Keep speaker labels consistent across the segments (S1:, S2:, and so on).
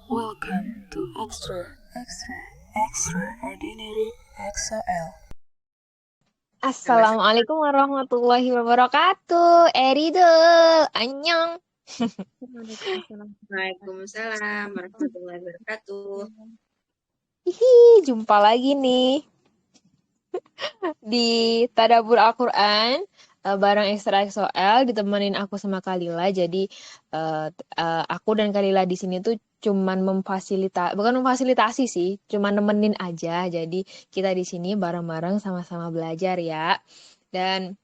S1: Welcome to Extraordinary XOL.
S2: Assalamualaikum warahmatullahi wabarakatuh. Eridul, annyeong.
S3: Waalaikumsalam warahmatullahi wabarakatuh.
S2: Hihi, jumpa lagi nih di Tadabbur Al-Quran bareng Extra XOL ditemenin aku sama Kalila. Jadi aku dan Kalila di sini tuh cuman bukan memfasilitasi sih, cuman nemenin aja. Jadi kita di sini bareng-bareng sama-sama belajar ya. Dan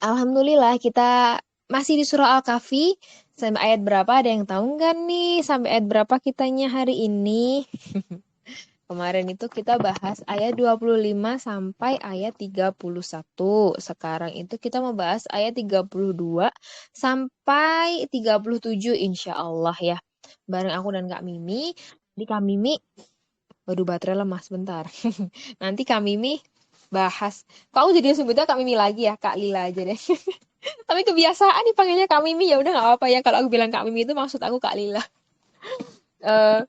S2: alhamdulillah kita masih di surah Al-Kahfi. Sampai ayat berapa? Ada yang tahu nggak nih? Sampai ayat berapa kitanya hari ini? Kemarin itu kita bahas ayat 25 sampai ayat 31. Sekarang itu kita mau bahas ayat 32 sampai 37 insya Allah ya. Bareng aku dan Kak Mimi. Di Kak Mimi, waduh baterai lemah sebentar. Nanti Kak Mimi bahas. Kau jadi sebutnya Kak Mimi lagi ya, Kak Lila aja deh. Tapi kebiasaan dipanggilnya Kak Mimi, ya udah nggak apa-apa ya. Kalau aku bilang Kak Mimi itu maksud aku Kak Lila. Eh,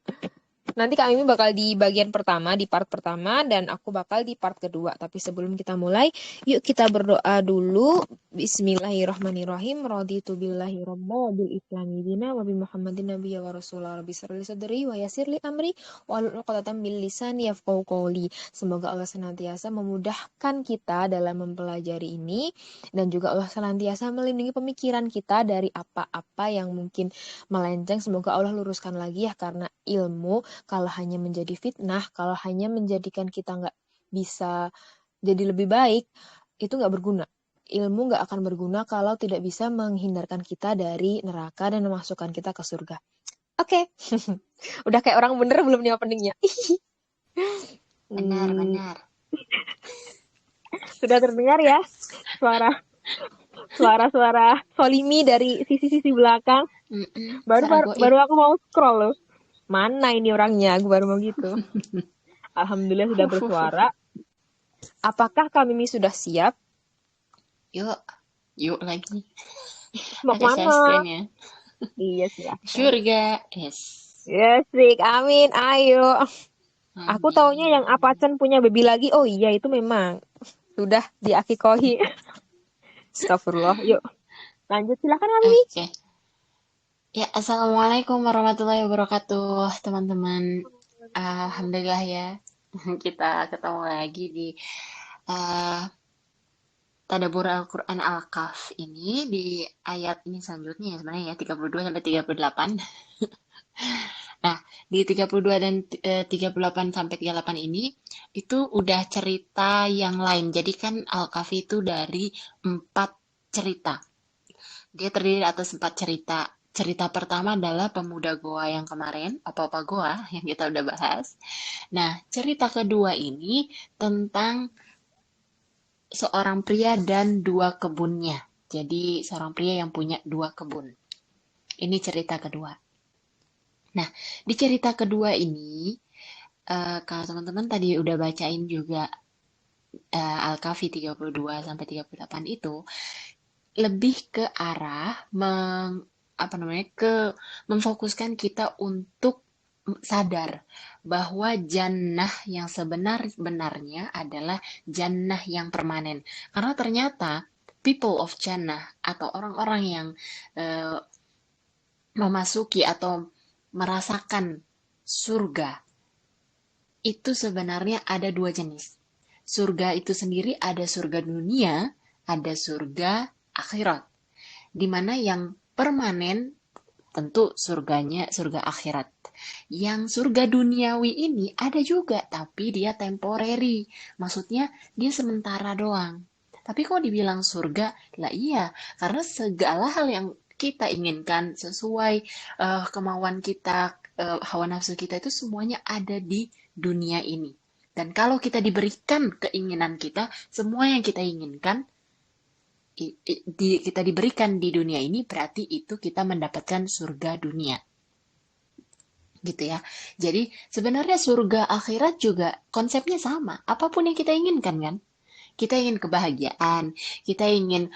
S2: Nanti Kak Mimi bakal di bagian pertama, di part pertama, dan aku bakal di part kedua. Tapi sebelum kita mulai, yuk kita berdoa dulu. Bismillahirrahmanirrahim. Raditu billahi rabba wa bil islami dina wa bi Muhammadin nabiyya wa rasulah. Rabbi sirli sadri wa yassirli amri wa hlul 'uqdatam min lisani yafqahu qawli. Semoga Allah senantiasa memudahkan kita dalam mempelajari ini dan juga Allah senantiasa melindungi pemikiran kita dari apa-apa yang mungkin melenceng. Semoga Allah luruskan lagi ya, karena ilmu kalau hanya menjadi fitnah, kalau hanya menjadikan kita nggak bisa jadi lebih baik, itu nggak berguna. Ilmu nggak akan berguna kalau tidak bisa menghindarkan kita dari neraka dan memasukkan kita ke surga. Oke. Udah kayak orang bener belum nih openingnya?
S3: Benar.
S2: Sudah terdengar ya suara Solimi dari sisi-sisi belakang. Baru aku mau scroll loh. Mana ini orangnya? Aku baru mau gitu. Alhamdulillah sudah bersuara. Apakah Kak Mimi sudah siap?
S3: Yuk lagi.
S2: Mau
S3: Ada
S2: kemana?
S3: suspense-nya.
S2: Iya silahkan.
S3: Surga, yes.
S2: Yes, amin, ayo. Aku taunya yang Apachen punya baby lagi. Oh iya, itu memang sudah diakikohi. Astagfirullah. Yuk, lanjut silakan Kak Mimi.
S3: Oke. Ya, assalamualaikum warahmatullahi wabarakatuh, teman-teman. Alhamdulillah ya, kita ketemu lagi di Tadabbur Al-Quran Al-Kahf ini di ayat ini selanjutnya ya sebenarnya ya 32 sampai 38. Nah, di 32 dan 38 sampai 38 ini itu udah cerita yang lain. Jadi kan Al-Kahfi itu dari 4 cerita. Dia terdiri atas 4 cerita. Cerita pertama adalah pemuda Goa yang kemarin, apa-apa Goa yang kita udah bahas. Nah, cerita kedua ini tentang seorang pria dan 2 kebunnya. Jadi, seorang pria yang punya 2 kebun. Ini cerita kedua. Nah, di cerita kedua ini, kalau teman-teman tadi udah bacain juga Al-Kahfi 32 sampai 38 itu, lebih ke arah memfokuskan kita untuk sadar bahwa jannah yang sebenar-benarnya adalah jannah yang permanen. Karena ternyata people of jannah atau orang-orang yang eh, memasuki atau merasakan surga itu sebenarnya ada 2 jenis. Surga itu sendiri ada surga dunia, ada surga akhirat. Di mana yang permanen tentu surganya surga akhirat. Yang surga duniawi ini ada juga, tapi dia temporary. Maksudnya dia sementara doang. Tapi kok dibilang surga? Lah iya, karena segala hal yang kita inginkan sesuai kemauan kita, hawa nafsu kita itu semuanya ada di dunia ini. Dan kalau kita diberikan keinginan kita, semua yang kita inginkan kita diberikan di dunia ini, berarti itu kita mendapatkan surga dunia. Gitu ya. Jadi sebenarnya surga akhirat juga konsepnya sama. Apapun yang kita inginkan kan, Kita ingin kebahagiaan, kita ingin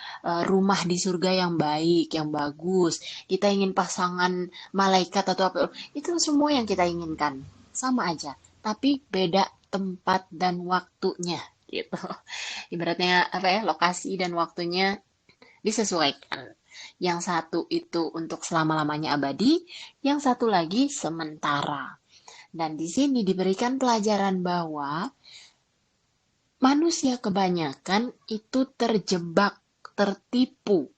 S3: rumah di surga yang baik, yang bagus, kita ingin pasangan malaikat atau apa, itu semua yang kita inginkan. Sama aja, tapi beda tempat dan waktunya gitu. Ibaratnya apa ya, lokasi dan waktunya disesuaikan. Yang satu itu untuk selama-lamanya abadi, yang satu lagi sementara. Dan di sini diberikan pelajaran bahwa manusia kebanyakan itu terjebak, tertipu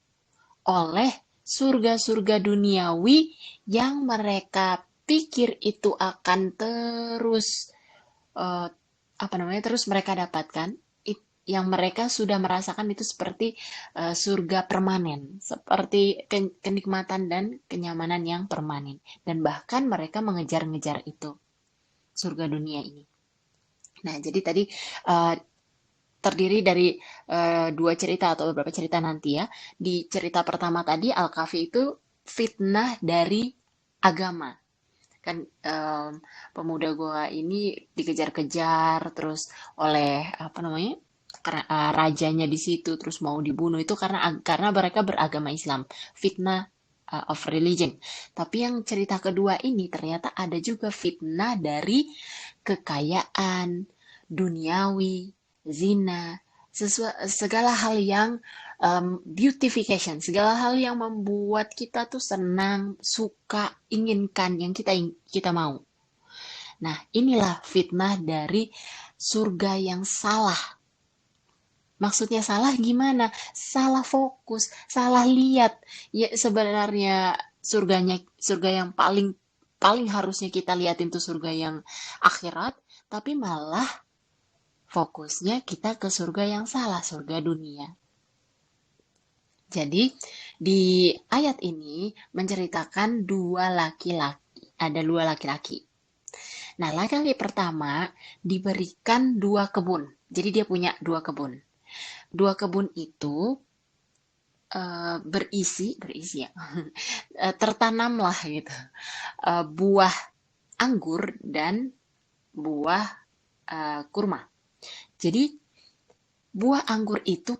S3: oleh surga-surga duniawi yang mereka pikir itu akan terus terus mereka dapatkan, yang mereka sudah merasakan itu seperti surga permanen, seperti kenikmatan dan kenyamanan yang permanen, dan bahkan mereka mengejar-ngejar itu surga dunia ini. Nah, jadi tadi uh, terdiri dari dua cerita atau beberapa cerita nanti ya. Di cerita pertama tadi Al-Kahfi itu fitnah dari agama. Kan pemuda gua ini dikejar-kejar terus oleh apa namanya? Rajanya di situ terus mau dibunuh itu karena mereka beragama Islam. Fitnah of religion. Tapi yang cerita kedua ini ternyata ada juga fitnah dari kekayaan, duniawi, zina, segala hal yang beautification, segala hal yang membuat kita tuh senang, suka, inginkan, yang kita mau. Nah, inilah fitnah dari surga yang salah. Maksudnya salah gimana? Salah fokus, salah lihat. Ya sebenarnya surga yang paling paling harusnya kita liatin tuh surga yang akhirat, tapi malah fokusnya kita ke surga yang salah, surga dunia. Jadi di ayat ini menceritakan dua laki-laki, ada dua laki-laki. Nah, laki-laki pertama diberikan dua kebun. Jadi dia punya dua kebun. Dua kebun itu berisi ya, tertanamlah gitu buah anggur dan buah kurma. Jadi buah anggur itu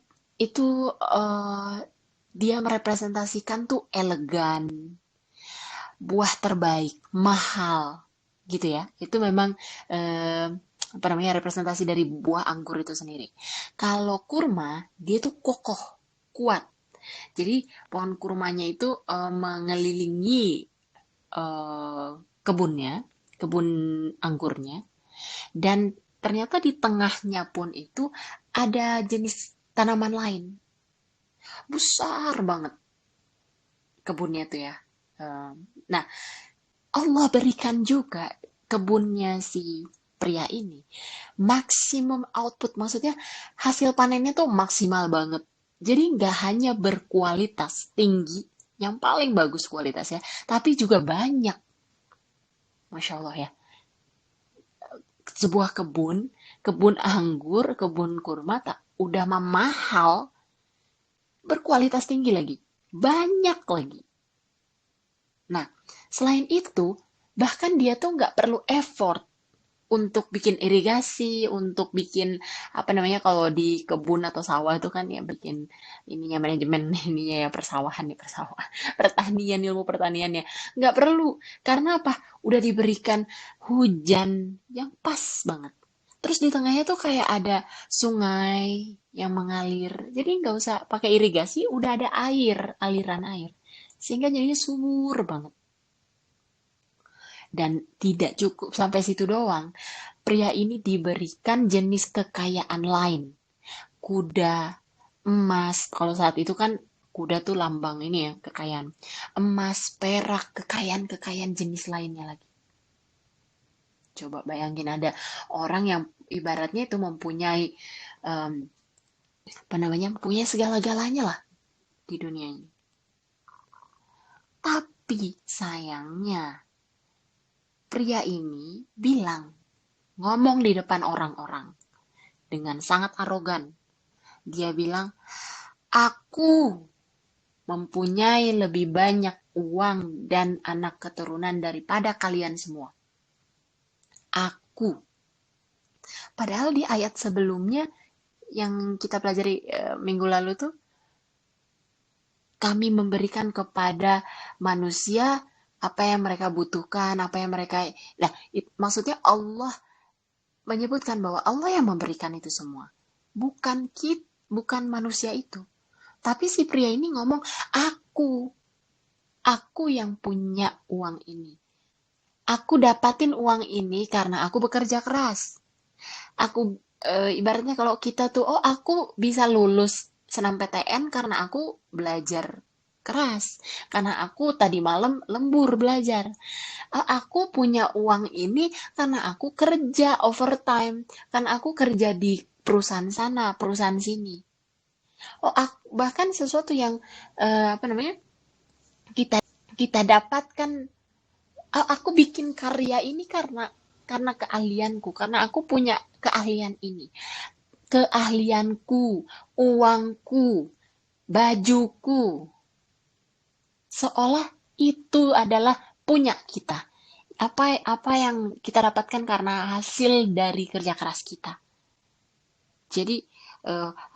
S3: dia merepresentasikan tuh elegan, buah terbaik, mahal, gitu ya. Itu memang representasi dari buah anggur itu sendiri. Kalau kurma, dia tuh kokoh, kuat. Jadi pohon kurmanya itu mengelilingi kebunnya, kebun anggurnya, dan ternyata di tengahnya pun itu ada jenis tanaman lain. Besar banget kebunnya tuh ya. Nah, Allah berikan juga kebunnya si pria ini maksimum output, maksudnya hasil panennya tuh maksimal banget. Jadi nggak hanya berkualitas tinggi, yang paling bagus kualitasnya, tapi juga banyak. Masya Allah ya. Sebuah kebun anggur, kebun kurma tak udah mahal, berkualitas tinggi lagi, banyak lagi. Nah, selain itu, bahkan dia tuh nggak perlu effort untuk bikin irigasi, untuk bikin apa namanya kalau di kebun atau sawah itu kan ya bikin ininya manajemen ininya ya persawahan pertanian, ilmu pertaniannya nggak perlu, karena apa, udah diberikan hujan yang pas banget, terus di tengahnya tuh kayak ada sungai yang mengalir, jadi nggak usah pakai irigasi, udah ada aliran air, sehingga jadinya subur banget. Dan tidak cukup sampai situ doang. Pria ini diberikan jenis kekayaan lain. Kuda, emas. Kalau saat itu kan kuda tuh lambang ini ya, kekayaan. Emas, perak, kekayaan-kekayaan jenis lainnya lagi. Coba bayangin ada orang yang ibaratnya itu mempunyai punya segala-galanya lah di dunia ini. Tapi sayangnya pria ini ngomong di depan orang-orang dengan sangat arogan. Dia bilang, aku mempunyai lebih banyak uang dan anak keturunan daripada kalian semua. Aku. Padahal di ayat sebelumnya yang kita pelajari minggu lalu tuh, kami memberikan kepada manusia apa yang mereka butuhkan, apa yang mereka, nah, maksudnya Allah menyebutkan bahwa Allah yang memberikan itu semua, bukan manusia itu. Tapi si pria ini ngomong, aku aku yang punya uang ini. Aku dapatin uang ini karena aku bekerja keras. Aku ibaratnya kalau kita tuh, oh, aku bisa lulus SNMPTN karena aku belajar keras. Karena aku tadi malam lembur belajar. Aku punya uang ini karena aku kerja overtime. Karena aku kerja di perusahaan sana, perusahaan sini. Oh, bahkan sesuatu yang apa namanya, kita kita dapatkan. Aku bikin karya ini karena keahlianku, karena aku punya keahlian ini. Keahlianku, uangku, bajuku, seolah itu adalah punya kita. Apa yang kita dapatkan karena hasil dari kerja keras kita. Jadi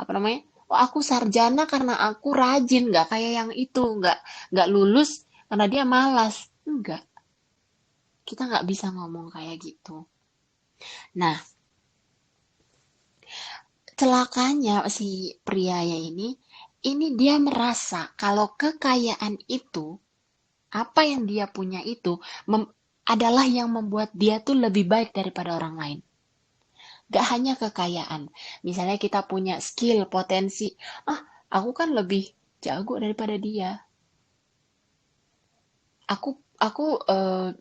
S3: apa namanya? Oh, aku sarjana karena aku rajin, nggak kayak yang itu, nggak lulus karena dia malas. Enggak, kita nggak bisa ngomong kayak gitu. Nah, celakanya si prianya ini dia merasa kalau kekayaan itu, apa yang dia punya itu, adalah yang membuat dia tuh lebih baik daripada orang lain. Gak hanya kekayaan. Misalnya kita punya skill, potensi. Aku kan lebih jago daripada dia. Aku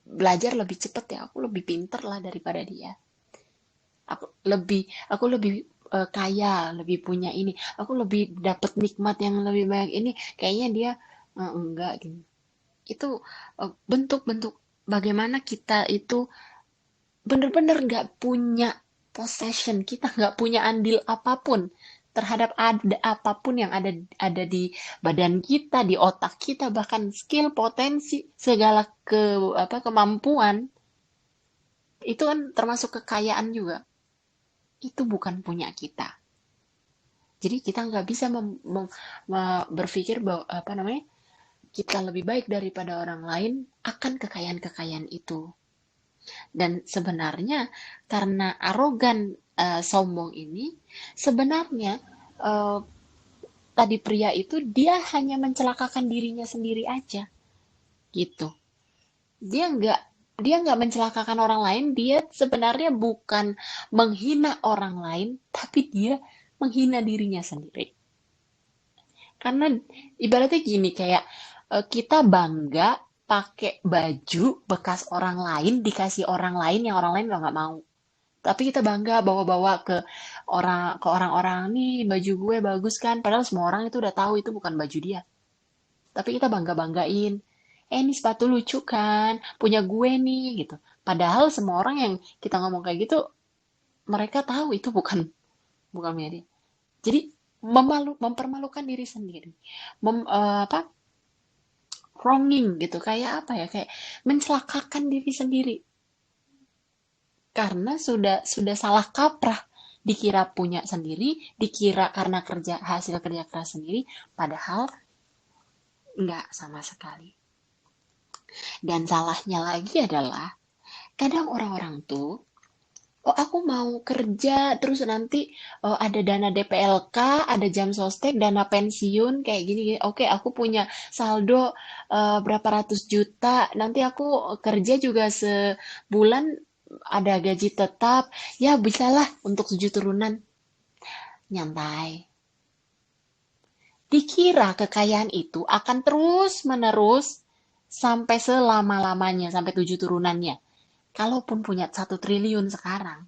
S3: belajar lebih cepat ya. Aku lebih pinter lah daripada dia. Aku lebih kaya, lebih punya ini. Aku lebih dapat nikmat yang lebih banyak ini. Kayaknya dia enggak gitu. Itu bentuk-bentuk bagaimana kita itu benar-benar nggak punya possession, kita nggak punya andil apapun terhadap ada apapun yang ada di badan kita, di otak kita, bahkan skill, potensi, segala kemampuan itu kan termasuk kekayaan juga. Itu bukan punya kita. Jadi kita nggak bisa berpikir bahwa apa namanya, kita lebih baik daripada orang lain akan kekayaan-kekayaan itu. Dan sebenarnya karena arogan, sombong ini, sebenarnya eh, tadi pria itu dia hanya mencelakakan dirinya sendiri aja, gitu. Dia nggak mencelakakan orang lain. Dia sebenarnya bukan menghina orang lain, tapi dia menghina dirinya sendiri. Karena ibaratnya gini, kayak kita bangga pakai baju bekas orang lain, dikasih orang lain yang orang lain nggak mau. Tapi kita bangga bawa-bawa ke orang-orang, nih baju gue bagus kan, padahal semua orang itu udah tahu itu bukan baju dia. Tapi kita bangga-banggain. Ini sepatu lucu kan, punya gue nih gitu. Padahal semua orang yang kita ngomong kayak gitu, mereka tahu itu bukan punya dia. Jadi mempermalukan diri sendiri. Wronging gitu, kayak apa ya? Kayak mencelakakan diri sendiri. Karena sudah salah kaprah, dikira punya sendiri, dikira karena hasil kerja keras sendiri, padahal enggak sama sekali. Dan salahnya lagi adalah kadang orang-orang tuh, oh, aku mau kerja terus nanti ada dana DPLK, ada jam sostek, dana pensiun kayak gini, gini. Oke, aku punya saldo berapa ratus juta, nanti aku kerja juga sebulan ada gaji tetap, ya bisalah untuk 7 turunan. Nyantai. Dikira kekayaan itu akan terus menerus sampai selama-lamanya, sampai 7 turunannya. Kalaupun punya 1 triliun sekarang,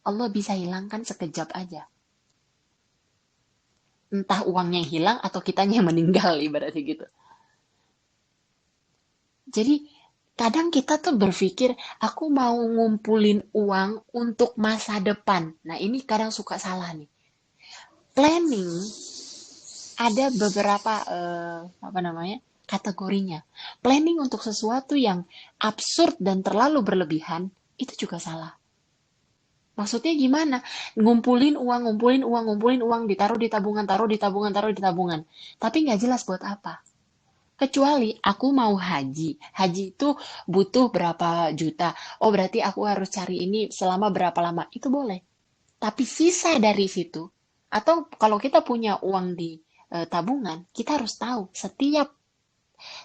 S3: Allah bisa hilangkan sekejap aja. Entah uangnya yang hilang atau kitanya yang meninggal, ibaratnya gitu. Jadi kadang kita tuh berpikir, aku mau ngumpulin uang untuk masa depan. Nah, ini kadang suka salah nih. Planning ada beberapa apa namanya, kategorinya. Planning untuk sesuatu yang absurd dan terlalu berlebihan itu juga salah. Maksudnya gimana? Ngumpulin uang, ngumpulin uang, ngumpulin uang, ditaruh di tabungan, taruh di tabungan, taruh di tabungan. Tapi nggak jelas buat apa. Kecuali aku mau haji. Haji itu butuh berapa juta. Oh, berarti aku harus cari ini selama berapa lama. Itu boleh. Tapi sisa dari situ, atau kalau kita punya uang di tabungan, kita harus tahu setiap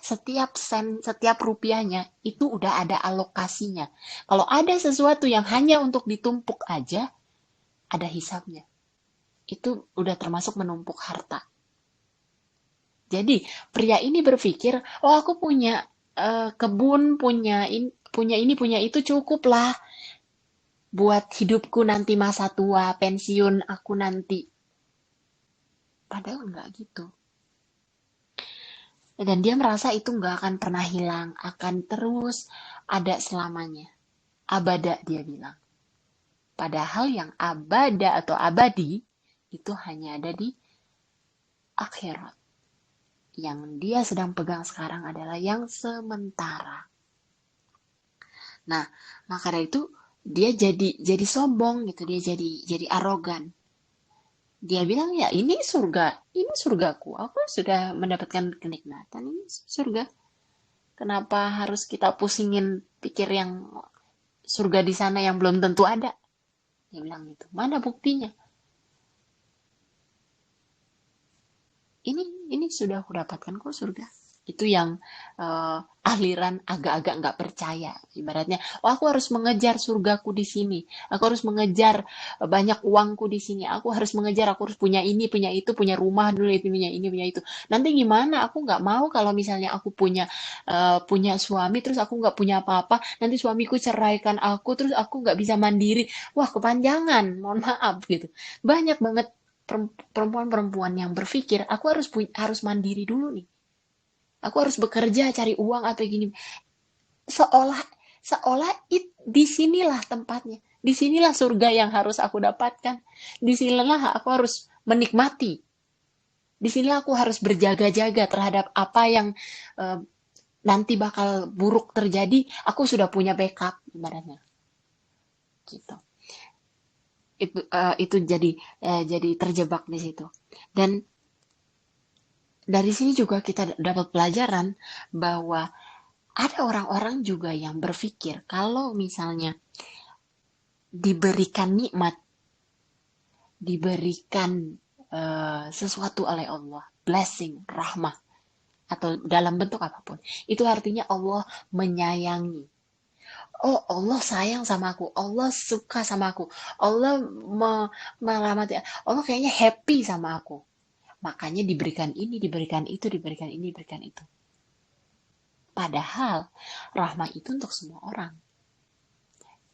S3: setiap sen, setiap rupiahnya itu udah ada alokasinya. Kalau ada sesuatu yang hanya untuk ditumpuk aja, ada hisapnya. Itu udah termasuk menumpuk harta. Jadi pria ini berpikir, oh aku punya kebun, punya ini, punya itu cukup lah buat hidupku nanti masa tua, pensiun aku nanti. Padahal nggak gitu. Dan dia merasa itu nggak akan pernah hilang, akan terus ada selamanya. Abada dia bilang. Padahal yang abada atau abadi itu hanya ada di akhirat. Yang dia sedang pegang sekarang adalah yang sementara. Nah, maka dari itu dia jadi sombong gitu, dia jadi arogan. Dia bilang ya ini surgaku, aku sudah mendapatkan kenikmatan, ini surga. Kenapa harus kita pusingin pikir yang surga di sana yang belum tentu ada? Dia bilang gitu. Mana buktinya? Ini sudah aku dapatkan kok surga. Itu yang aliran agak-agak nggak percaya. Ibaratnya, oh aku harus mengejar surgaku di sini. Aku harus mengejar banyak uangku di sini. Aku harus mengejar, aku harus punya ini, punya itu, punya rumah dulu, itu punya ini, punya itu. Nanti gimana? Aku nggak mau kalau misalnya aku punya suami, terus aku nggak punya apa-apa. Nanti suamiku ceraikan aku, terus aku nggak bisa mandiri. Wah, kepanjangan. Mohon maaf gitu. Banyak banget perempuan-perempuan yang berpikir aku harus mandiri dulu nih. Aku harus bekerja cari uang atau gini. Seolah seolah di sinilah tempatnya. Di sinilah surga yang harus aku dapatkan. Di sinilah aku harus menikmati. Di sinilah aku harus berjaga-jaga terhadap apa yang uh, nanti bakal buruk terjadi. Aku sudah punya backup ibaratnya. Gitu. Itu jadi terjebak di situ. Dan dari sini juga kita dapat pelajaran bahwa ada orang-orang juga yang berpikir kalau misalnya diberikan nikmat, diberikan sesuatu oleh Allah, blessing, rahmah, atau dalam bentuk apapun, itu artinya Allah menyayangi. Oh, Allah sayang sama aku, Allah suka sama aku, Allah merahmati, Allah kayaknya happy sama aku. Makanya diberikan ini, diberikan itu, diberikan ini, diberikan itu. Padahal rahmah itu untuk semua orang.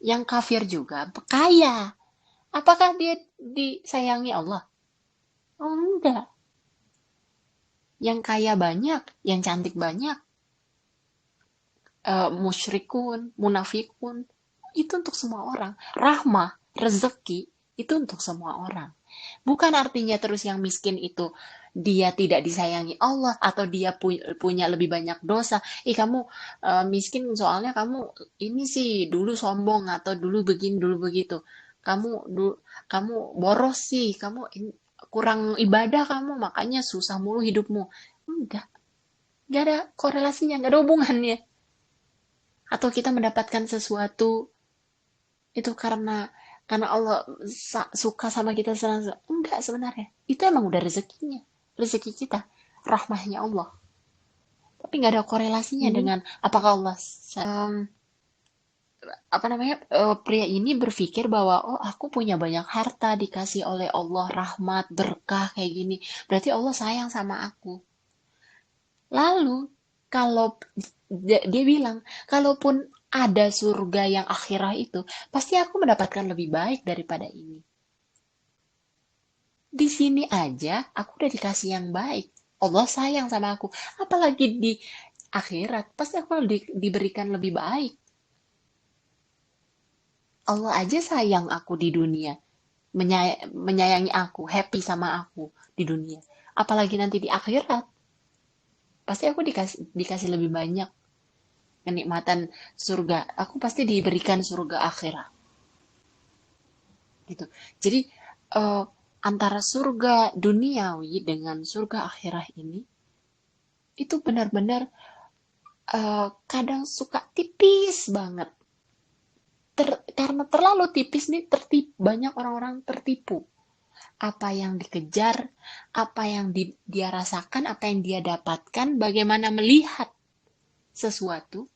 S3: Yang kafir juga kaya. Apakah dia disayangi Allah? Oh, enggak. Yang kaya banyak, yang cantik banyak, musyrikun, munafikun, itu untuk semua orang. Rahmah, rezeki, itu untuk semua orang. Bukan artinya terus yang miskin itu dia tidak disayangi Allah atau dia punya lebih banyak dosa. Kamu miskin soalnya kamu ini sih dulu sombong atau dulu begini dulu begitu. Kamu boros sih, kamu kurang ibadah kamu makanya susah mulu hidupmu. Enggak, enggak ada korelasinya, enggak ada hubungannya. Atau kita mendapatkan sesuatu itu karena Allah suka sama kita senang. Enggak sebenarnya. Itu emang udah rezekinya. Rezeki kita. Rahmahnya Allah. Tapi nggak ada korelasinya
S2: Hmm.
S3: dengan apakah Allah apa namanya pria ini berpikir bahwa oh aku punya banyak harta dikasih oleh Allah rahmat berkah kayak gini berarti Allah sayang sama aku. Lalu kalau dia bilang kalaupun ada surga yang akhirah itu pasti aku mendapatkan lebih baik daripada ini. Di sini aja aku udah dikasih yang baik. Allah sayang sama aku. Apalagi di akhirat, pasti aku diberikan lebih baik. Allah aja sayang aku di dunia. Menyayangi aku, happy sama aku di dunia. Apalagi nanti di akhirat, pasti aku dikasih lebih banyak kenikmatan surga. Aku pasti diberikan surga akhirat. gitu. Jadi eh, antara surga duniawi dengan surga akhirat ini itu benar-benar kadang suka tipis banget. Karena terlalu tipis nih, banyak orang-orang tertipu. Apa yang dikejar, apa yang dia rasakan, apa yang dia dapatkan, bagaimana melihat sesuatu,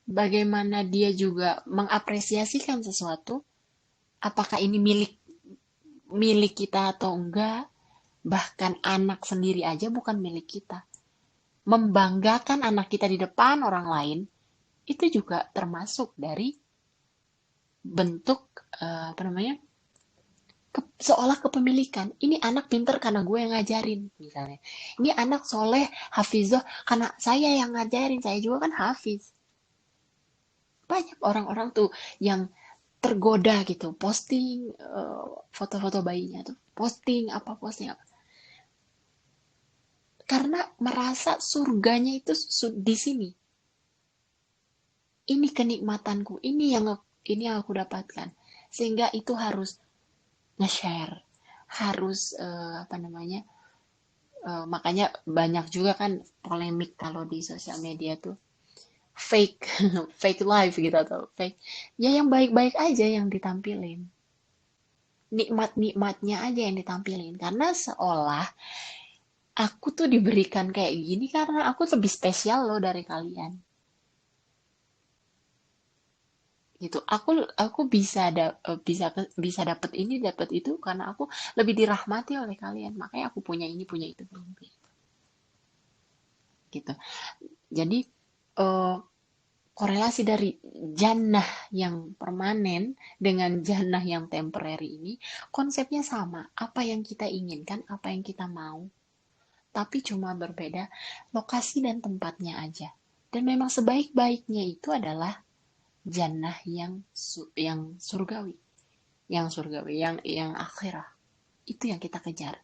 S3: bagaimana dia juga mengapresiasikan sesuatu, apakah ini milik milik kita atau enggak, bahkan anak sendiri aja bukan milik kita. Membanggakan anak kita di depan orang lain, itu juga termasuk dari bentuk apa namanya, seolah kepemilikan. Ini anak pinter karena gue yang ngajarin, misalnya. Ini anak soleh, hafizoh, karena saya yang ngajarin. Saya juga kan hafiz. Banyak orang-orang tuh yang tergoda gitu, posting foto-foto bayinya tuh, posting apa. Karena merasa surganya itu di sini. Ini kenikmatanku, ini yang aku dapatkan. Sehingga itu harus nge-share, harus apa namanya, makanya banyak juga kan polemik kalau di sosial media tuh fake fake life gitu atau fake, ya yang baik-baik aja yang ditampilin, nikmat-nikmatnya aja yang ditampilin, karena seolah aku tuh diberikan kayak gini karena aku lebih spesial loh dari kalian gitu. Aku bisa dapat ini dapat itu karena aku lebih dirahmati oleh kalian, makanya aku punya ini punya itu gitu. Jadi eh, korelasi dari jannah yang permanen dengan jannah yang temporary ini konsepnya sama, apa yang kita inginkan, apa yang kita mau, tapi cuma berbeda lokasi dan tempatnya aja. Dan memang sebaik-baiknya itu adalah jannah yang surgawi, yang akhirah. Itu yang kita kejar.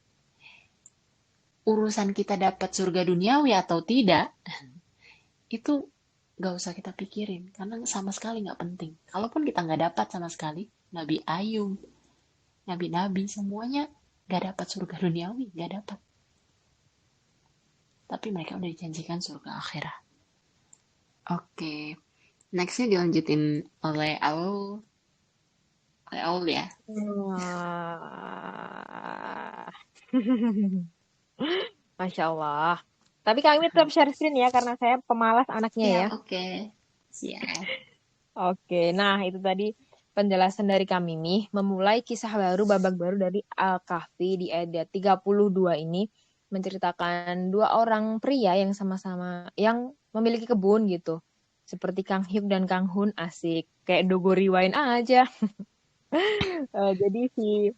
S3: Urusan kita dapat surga duniawi atau tidak, itu gak usah kita pikirin, karena sama sekali gak penting. Kalaupun kita gak dapat sama sekali, Nabi Ayub, Nabi-Nabi, semuanya gak dapat surga duniawi, gak dapat. Tapi mereka udah dijanjikan surga akhirat. Oke, nextnya dilanjutin oleh Aul ya.
S2: Wah. Masya Allah. Tapi kami tetap share screen ya, karena saya pemalas anaknya ya.
S3: Siap, oke. Siap.
S2: Oke, nah itu tadi penjelasan dari kami nih, memulai kisah baru, babak baru dari Al-Kahfi di ayat 32 ini, menceritakan dua orang pria yang sama-sama, yang memiliki kebun gitu. Seperti Kang Hyuk dan Kang Hun, asik. Kayak Dogori Wine aja. Jadi si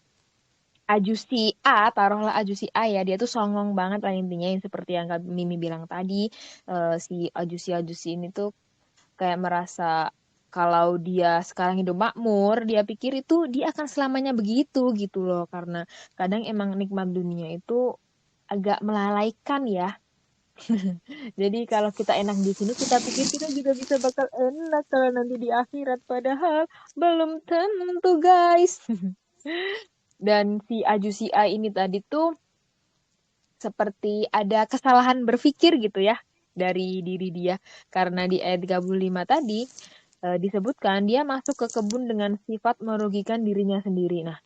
S2: Ajusi A, taruhlah Ajusi A ya, dia tuh songong banget lah intinya, yang seperti yang Kak Mimi bilang tadi, si Ajusi ini tuh kayak merasa kalau dia sekarang hidup makmur, dia pikir itu dia akan selamanya begitu gitu loh, karena kadang emang nikmat dunia itu agak melalaikan ya. Jadi kalau kita enak di sini, kita pikir kita juga bisa bakal enak kalau nanti di akhirat, padahal belum tentu guys. Dan si Ajusi A ini tadi tuh seperti ada kesalahan berpikir gitu ya dari diri dia. Karena di ayat 35 tadi disebutkan dia masuk ke kebun dengan sifat merugikan dirinya sendiri. Nah,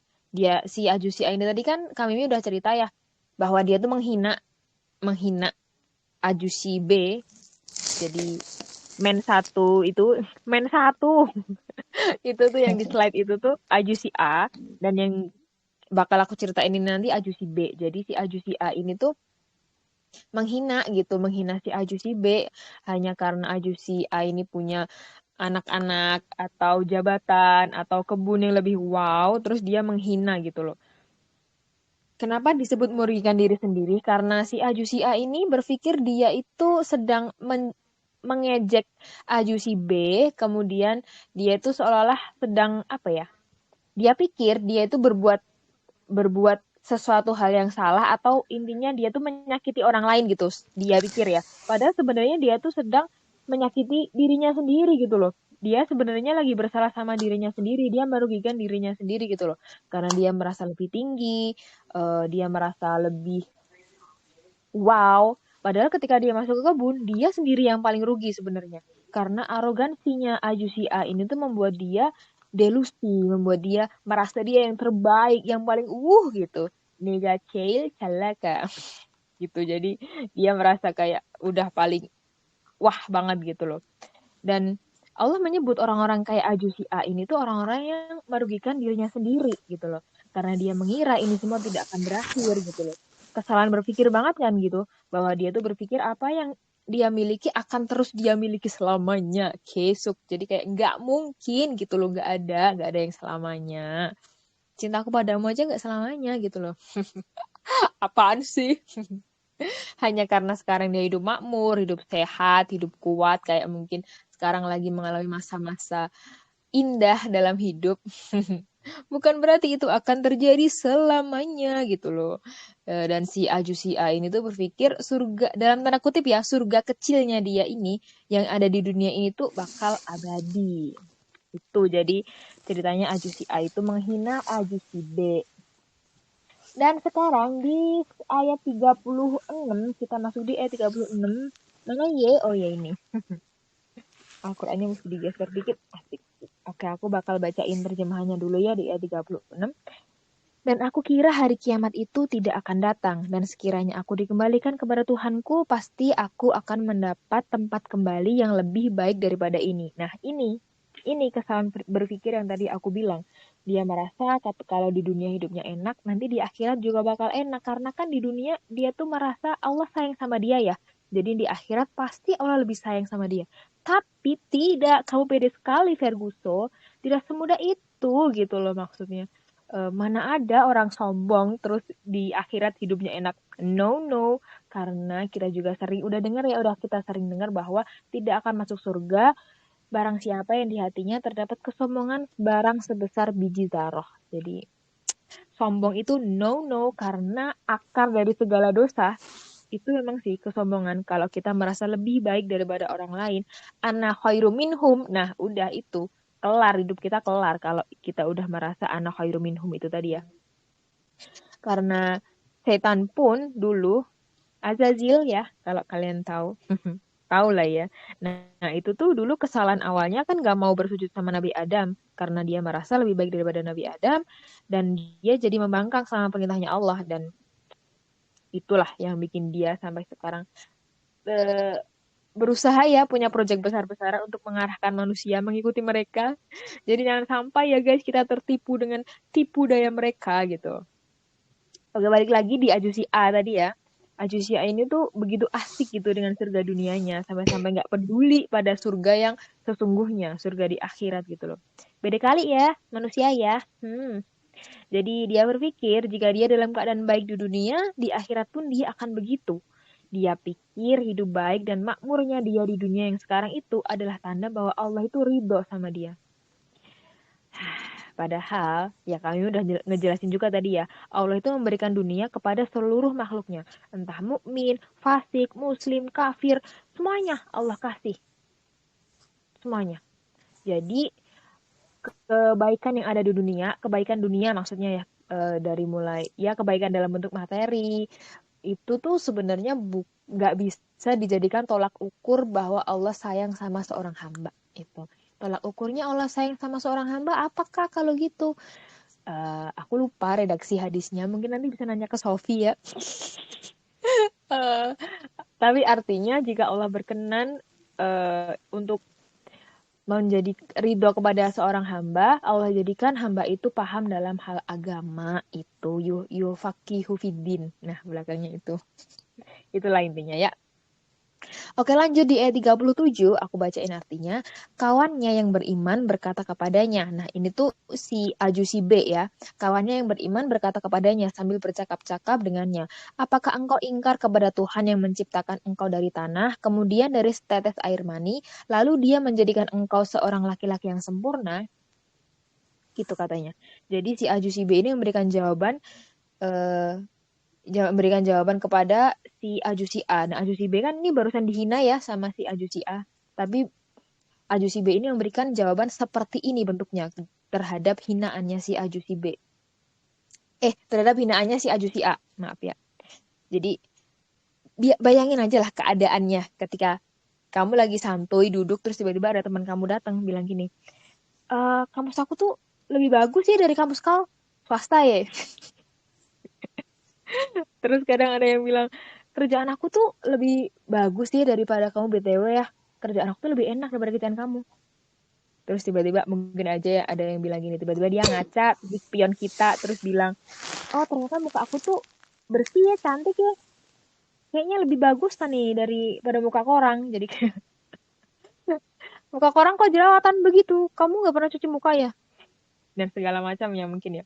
S2: si Ajusi A ini tadi kan kami udah cerita ya bahwa dia tuh menghina Ajusi B. Jadi men satu itu tuh yang di slide itu tuh Ajusi A, dan yang bakal aku ceritain ini nanti Ajusi B. Jadi si Ajusi A ini tuh menghina si Ajusi B hanya karena Ajusi A ini punya anak-anak atau jabatan atau kebun yang lebih wow, terus dia menghina gitu loh. Kenapa disebut merugikan diri sendiri? Karena si Ajusi A ini berpikir dia itu sedang mengejek Ajusi B, kemudian dia itu seolah-olah sedang apa ya? Dia pikir dia itu berbuat sesuatu hal yang salah, atau intinya dia tuh menyakiti orang lain gitu. Dia pikir ya. Padahal sebenarnya dia tuh sedang menyakiti dirinya sendiri gitu loh. dia sebenarnya lagi bersalah sama dirinya sendiri, dia merugikan dirinya sendiri gitu loh. Karena dia merasa lebih tinggi, dia merasa lebih wow. Padahal ketika dia masuk ke kebun, dia sendiri yang paling rugi sebenarnya. Karena arogansinya Ajusi A ini tuh membuat dia delusi, membuat dia merasa dia yang terbaik, yang paling gitu. Nega Cail Calaka gitu. Jadi dia merasa kayak udah paling wah banget gitu loh. Dan Allah menyebut orang-orang kayak Ajusi A ini tuh orang-orang yang merugikan dirinya sendiri gitu loh. Karena dia mengira ini semua tidak akan berakhir gitu loh. Kesalahan berpikir banget kan gitu. Bahwa dia tuh berpikir apa yang dia miliki akan terus dia miliki selamanya. Kesuk. Jadi kayak nggak mungkin gitu loh. Nggak ada yang selamanya. Cintaku padamu aja nggak selamanya gitu loh. Apaan sih? Hanya karena sekarang dia hidup makmur, hidup sehat, hidup kuat, kayak mungkin sekarang lagi mengalami masa-masa indah dalam hidup. Bukan berarti itu akan terjadi selamanya gitu loh. Dan si Ajusi A ini tuh berpikir surga, dalam tanda kutip ya, surga kecilnya dia ini yang ada di dunia ini tuh bakal abadi. Itu jadi ceritanya Ajusi A itu menghina Ajusi B. Dan sekarang di ayat 36, kita masuk di ayat 36. Mana Y? Oh ya ini. Al-Qur'annya mesti digeser dikit. Asik. Oke, aku bakal bacain terjemahannya dulu ya di ayat 36. Dan aku kira hari kiamat itu tidak akan datang. Dan sekiranya aku dikembalikan kepada Tuhanku, pasti aku akan mendapat tempat kembali yang lebih baik daripada ini. Nah, ini kesalahan berpikir yang tadi aku bilang. Dia merasa kalau di dunia hidupnya enak, nanti di akhirat juga bakal enak. Karena kan di dunia dia tuh merasa Allah sayang sama dia ya. Jadi di akhirat pasti Allah lebih sayang sama dia. Tapi tidak, kamu pede sekali Ferguso. Tidak semudah itu gitu loh maksudnya. Mana ada orang sombong terus di akhirat hidupnya enak. No, karena kita juga kita sering dengar bahwa tidak akan masuk surga barang siapa yang di hatinya terdapat kesombongan barang sebesar biji zarah. Jadi sombong itu no karena akar dari segala dosa itu memang sih kesombongan. Kalau kita merasa lebih baik daripada orang lain, ana khairu minhum. Nah, udah itu kelar, hidup kita kelar kalau kita udah merasa ana khairu minhum itu tadi ya. Karena setan pun dulu Azazil ya, kalau kalian tahu. Tahu lah ya. Nah, itu tuh dulu kesalahan awalnya kan gak mau bersujud sama Nabi Adam. Karena dia merasa lebih baik daripada Nabi Adam. Dan dia jadi membangkang sama perintahnya Allah. Dan itulah yang bikin dia sampai sekarang berusaha ya punya proyek besar-besaran untuk mengarahkan manusia mengikuti mereka. Jadi jangan sampai ya guys kita tertipu dengan tipu daya mereka gitu. Oke, balik lagi di Ajusi A tadi ya. Ajusi A ini tuh begitu asik gitu dengan surga dunianya. Sampai-sampai nggak peduli pada surga yang sesungguhnya. Surga di akhirat gitu loh. Beda kali ya manusia ya. Jadi dia berpikir jika dia dalam keadaan baik di dunia, di akhirat pun dia akan begitu. Dia pikir hidup baik dan makmurnya dia di dunia yang sekarang itu adalah tanda bahwa Allah itu ridho sama dia. Padahal, ya kami udah ngejelasin juga tadi ya, Allah itu memberikan dunia kepada seluruh makhluknya. Entah mukmin, fasik, muslim, kafir, semuanya Allah kasih. Semuanya. Jadi, kebaikan yang ada di dunia, kebaikan dunia maksudnya ya, dari mulai, ya kebaikan dalam bentuk materi, itu tuh sebenarnya nggak bisa dijadikan tolak ukur bahwa Allah sayang sama seorang hamba. Itu. Tolak ukurnya Allah sayang sama seorang hamba, apakah kalau gitu? Aku lupa redaksi hadisnya, mungkin nanti bisa nanya ke Sofi ya. Tapi artinya jika Allah berkenan untuk menjadi ridho kepada seorang hamba, Allah jadikan hamba itu paham dalam hal agama itu yufaqihu fiddin. Nah, belakangnya itu. Itulah intinya ya. Oke, lanjut di ayat 37, aku bacain artinya. Kawannya yang beriman berkata kepadanya. Nah, ini tuh si Ajusi B ya. Kawannya yang beriman berkata kepadanya sambil bercakap-cakap dengannya. Apakah engkau ingkar kepada Tuhan yang menciptakan engkau dari tanah, kemudian dari setetes air mani, lalu dia menjadikan engkau seorang laki-laki yang sempurna? Gitu katanya. Jadi si Ajusi B ini memberikan jawaban kepada si Ajusi A. Nah, Ajusi B kan ini barusan dihina ya sama si Ajusi A. Tapi Ajusi B ini memberikan jawaban seperti ini bentuknya terhadap hinaannya si Ajusi B. Terhadap hinaannya si Ajusi A. Maaf ya. Jadi bayangin aja lah keadaannya ketika kamu lagi santuy duduk terus tiba-tiba ada teman kamu datang bilang gini, kampus aku tuh lebih bagus sih dari kampus kau, swasta ya. Terus kadang ada yang bilang, kerjaan aku tuh lebih bagus sih daripada kamu BTW ya. Kerjaan aku tuh lebih enak daripada kerjaan kamu. Terus tiba-tiba mungkin aja ya ada yang bilang gini, tiba-tiba dia ngaca di spion kita terus bilang, oh ternyata muka aku tuh bersih ya, cantik ya. Kayaknya lebih bagus nih daripada muka korang. Jadi muka korang kok jerawatan begitu, kamu nggak pernah cuci muka ya? Dan segala macam ya mungkin ya.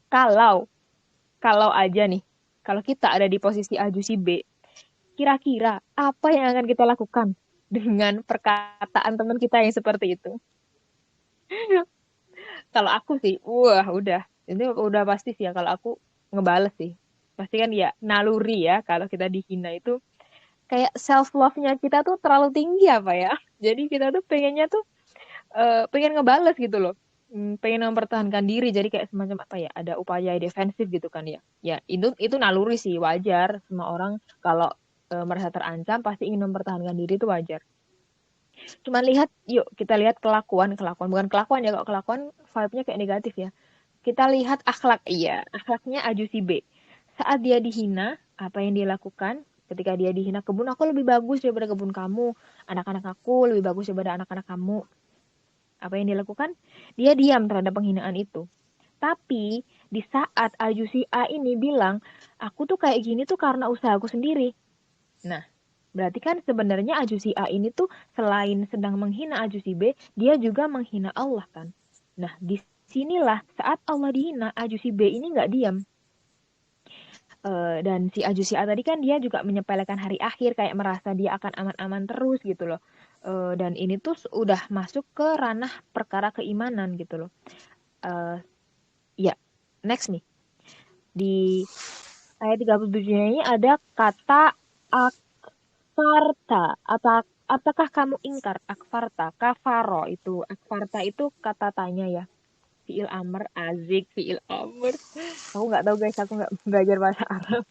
S2: Kalau kalau aja nih, kalau kita ada di posisi Ajusi B, kira-kira apa yang akan kita lakukan dengan perkataan teman kita yang seperti itu? Kalau aku sih, wah udah. Ini udah pasti sih ya kalau aku ngebales sih. Pasti kan ya naluri ya kalau kita dihina itu kayak self love-nya kita tuh terlalu tinggi apa ya. Jadi kita tuh pengennya tuh pengen ngebales gitu loh. Pengen mempertahankan diri jadi kayak semacam apa ya, ada upaya defensif gitu kan ya. Ya itu naluri sih, wajar. Semua orang kalau merasa terancam pasti ingin mempertahankan diri itu wajar. Cuman yuk kita lihat kelakuan bukan kelakuan ya, kalau kelakuan vibe-nya kayak negatif ya. Kita lihat akhlaknya Ajusi B. Saat dia dihina, apa yang dia lakukan? Ketika dia dihina, kebun aku lebih bagus daripada kebun kamu, anak-anak aku lebih bagus daripada anak-anak kamu. Apa yang dia lakukan? Dia diam terhadap penghinaan itu. Tapi di saat Ajusi A ini bilang, aku tuh kayak gini tuh karena usahaku sendiri. Nah, berarti kan sebenarnya Ajusi A ini tuh selain sedang menghina Ajusi B, dia juga menghina Allah kan. Nah, disinilah saat Allah dihina, Ajusi B ini nggak diam. Dan si Ajusi A tadi kan dia juga menyepelekan hari akhir, kayak merasa dia akan aman-aman terus gitu loh. Dan ini tuh udah masuk ke ranah perkara keimanan gitu loh. Ya, next nih. Di ayat 37-nya ini ada kata akfarta. Apakah kamu ingkar? Akfarta, kafaro itu. Akfarta itu kata tanya ya. Fi'il amr, azik, fi'il amr. Aku nggak tahu guys, aku nggak belajar bahasa Arab.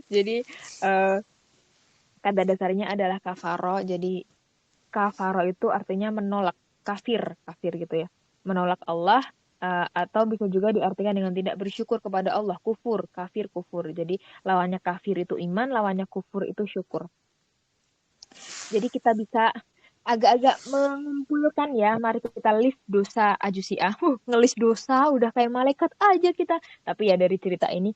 S2: Jadi kata dasarnya adalah kafaro. Jadi kafaro itu artinya menolak, kafir gitu ya. Menolak Allah, atau bisa juga diartikan dengan tidak bersyukur kepada Allah, kufur, kafir, kufur. Jadi lawannya kafir itu iman, lawannya kufur itu syukur. Jadi kita bisa agak-agak mengumpulkan ya, mari kita list dosa Ajusi A. Ngelis dosa udah kayak malaikat aja kita. Tapi ya dari cerita ini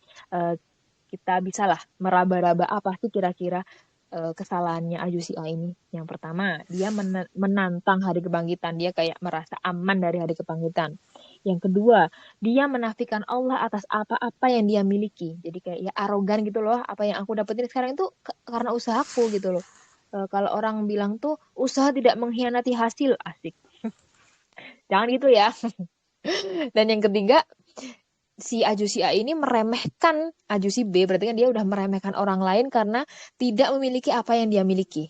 S2: kita bisalah meraba-raba apa sih kira-kira kesalahannya Ajusi A ini. Yang pertama, dia menantang hari kebangkitan. Dia kayak merasa aman dari hari kebangkitan. Yang kedua, dia menafikan Allah atas apa-apa yang dia miliki. Jadi kayak ya arogan gitu loh. Apa yang aku dapetin sekarang itu karena usahaku gitu loh. Kalau orang bilang tuh usaha tidak mengkhianati hasil, asik. Jangan gitu ya. Dan yang ketiga, si Ajusi A ini meremehkan Ajusi B, berarti kan dia udah meremehkan orang lain karena tidak memiliki apa yang dia miliki.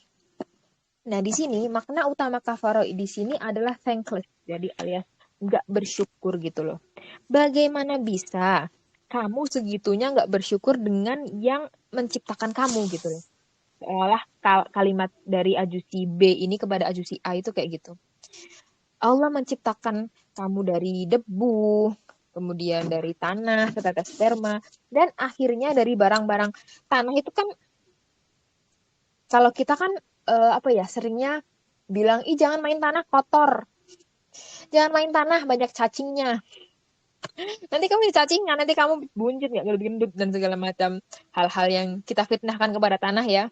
S2: Nah, di sini makna utama kafaro di sini adalah thankless, jadi alias nggak bersyukur gitu loh. Bagaimana bisa kamu segitunya nggak bersyukur dengan yang menciptakan kamu gitu loh. Seolah kalimat dari Ajusi B ini kepada Ajusi A itu kayak gitu. Allah menciptakan kamu dari debu, kemudian dari tanah, setetes sperma, dan akhirnya dari barang-barang tanah itu kan, kalau kita kan seringnya bilang, ih jangan main tanah kotor, jangan main tanah banyak cacingnya, nanti kamu dicacingan, nanti kamu buncit nggak gendut dan segala macam hal-hal yang kita fitnahkan kepada tanah ya.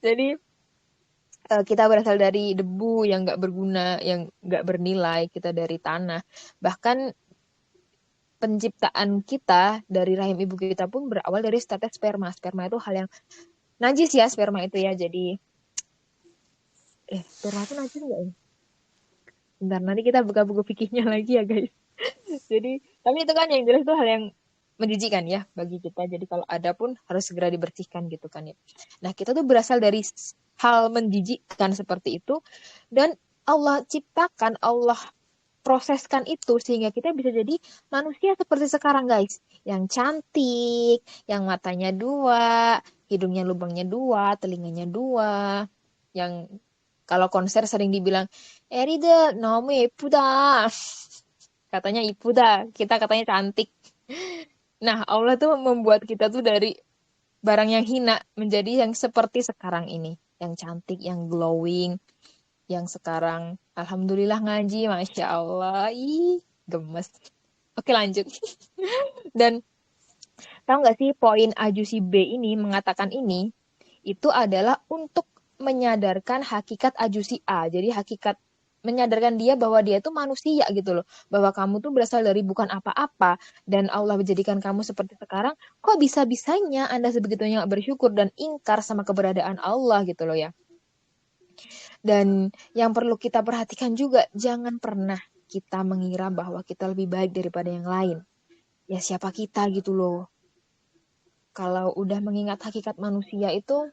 S2: Jadi kita berasal dari debu yang nggak berguna, yang nggak bernilai, kita dari tanah. Bahkan penciptaan kita dari rahim ibu kita pun berawal dari tetes sperma. Sperma itu hal yang najis ya, sperma itu ya. Jadi, sperma itu najis nggak ya? Bentar, nanti kita buka buku fikihnya lagi ya guys. Jadi, tapi itu kan yang jelas itu hal yang menjijikan ya bagi kita. Jadi kalau ada pun harus segera dibersihkan gitu kan ya. Nah, kita tuh berasal dari hal menjijikkan seperti itu, dan Allah ciptakan, Allah proseskan itu sehingga kita bisa jadi manusia seperti sekarang guys, yang cantik, yang matanya dua, hidungnya lubangnya dua, telinganya dua, yang kalau konser sering dibilang Erida nomu ipuda, katanya ipuda, kita katanya cantik. Nah, Allah tuh membuat kita tuh dari barang yang hina menjadi yang seperti sekarang ini, yang cantik, yang glowing, yang sekarang alhamdulillah ngaji, masya Allah, ih gemes. Oke lanjut. Dan tahu nggak sih poin Ajusi B ini mengatakan ini itu adalah untuk menyadarkan hakikat Ajusi A. Jadi hakikat menyadarkan dia bahwa dia itu manusia gitu loh, bahwa kamu tuh berasal dari bukan apa-apa dan Allah menjadikan kamu seperti sekarang. Kok bisa-bisanya Anda sebegitunya bersyukur dan ingkar sama keberadaan Allah gitu loh ya. Dan yang perlu kita perhatikan juga, jangan pernah kita mengira bahwa kita lebih baik daripada yang lain. Ya siapa kita gitu loh. Kalau udah mengingat hakikat manusia itu,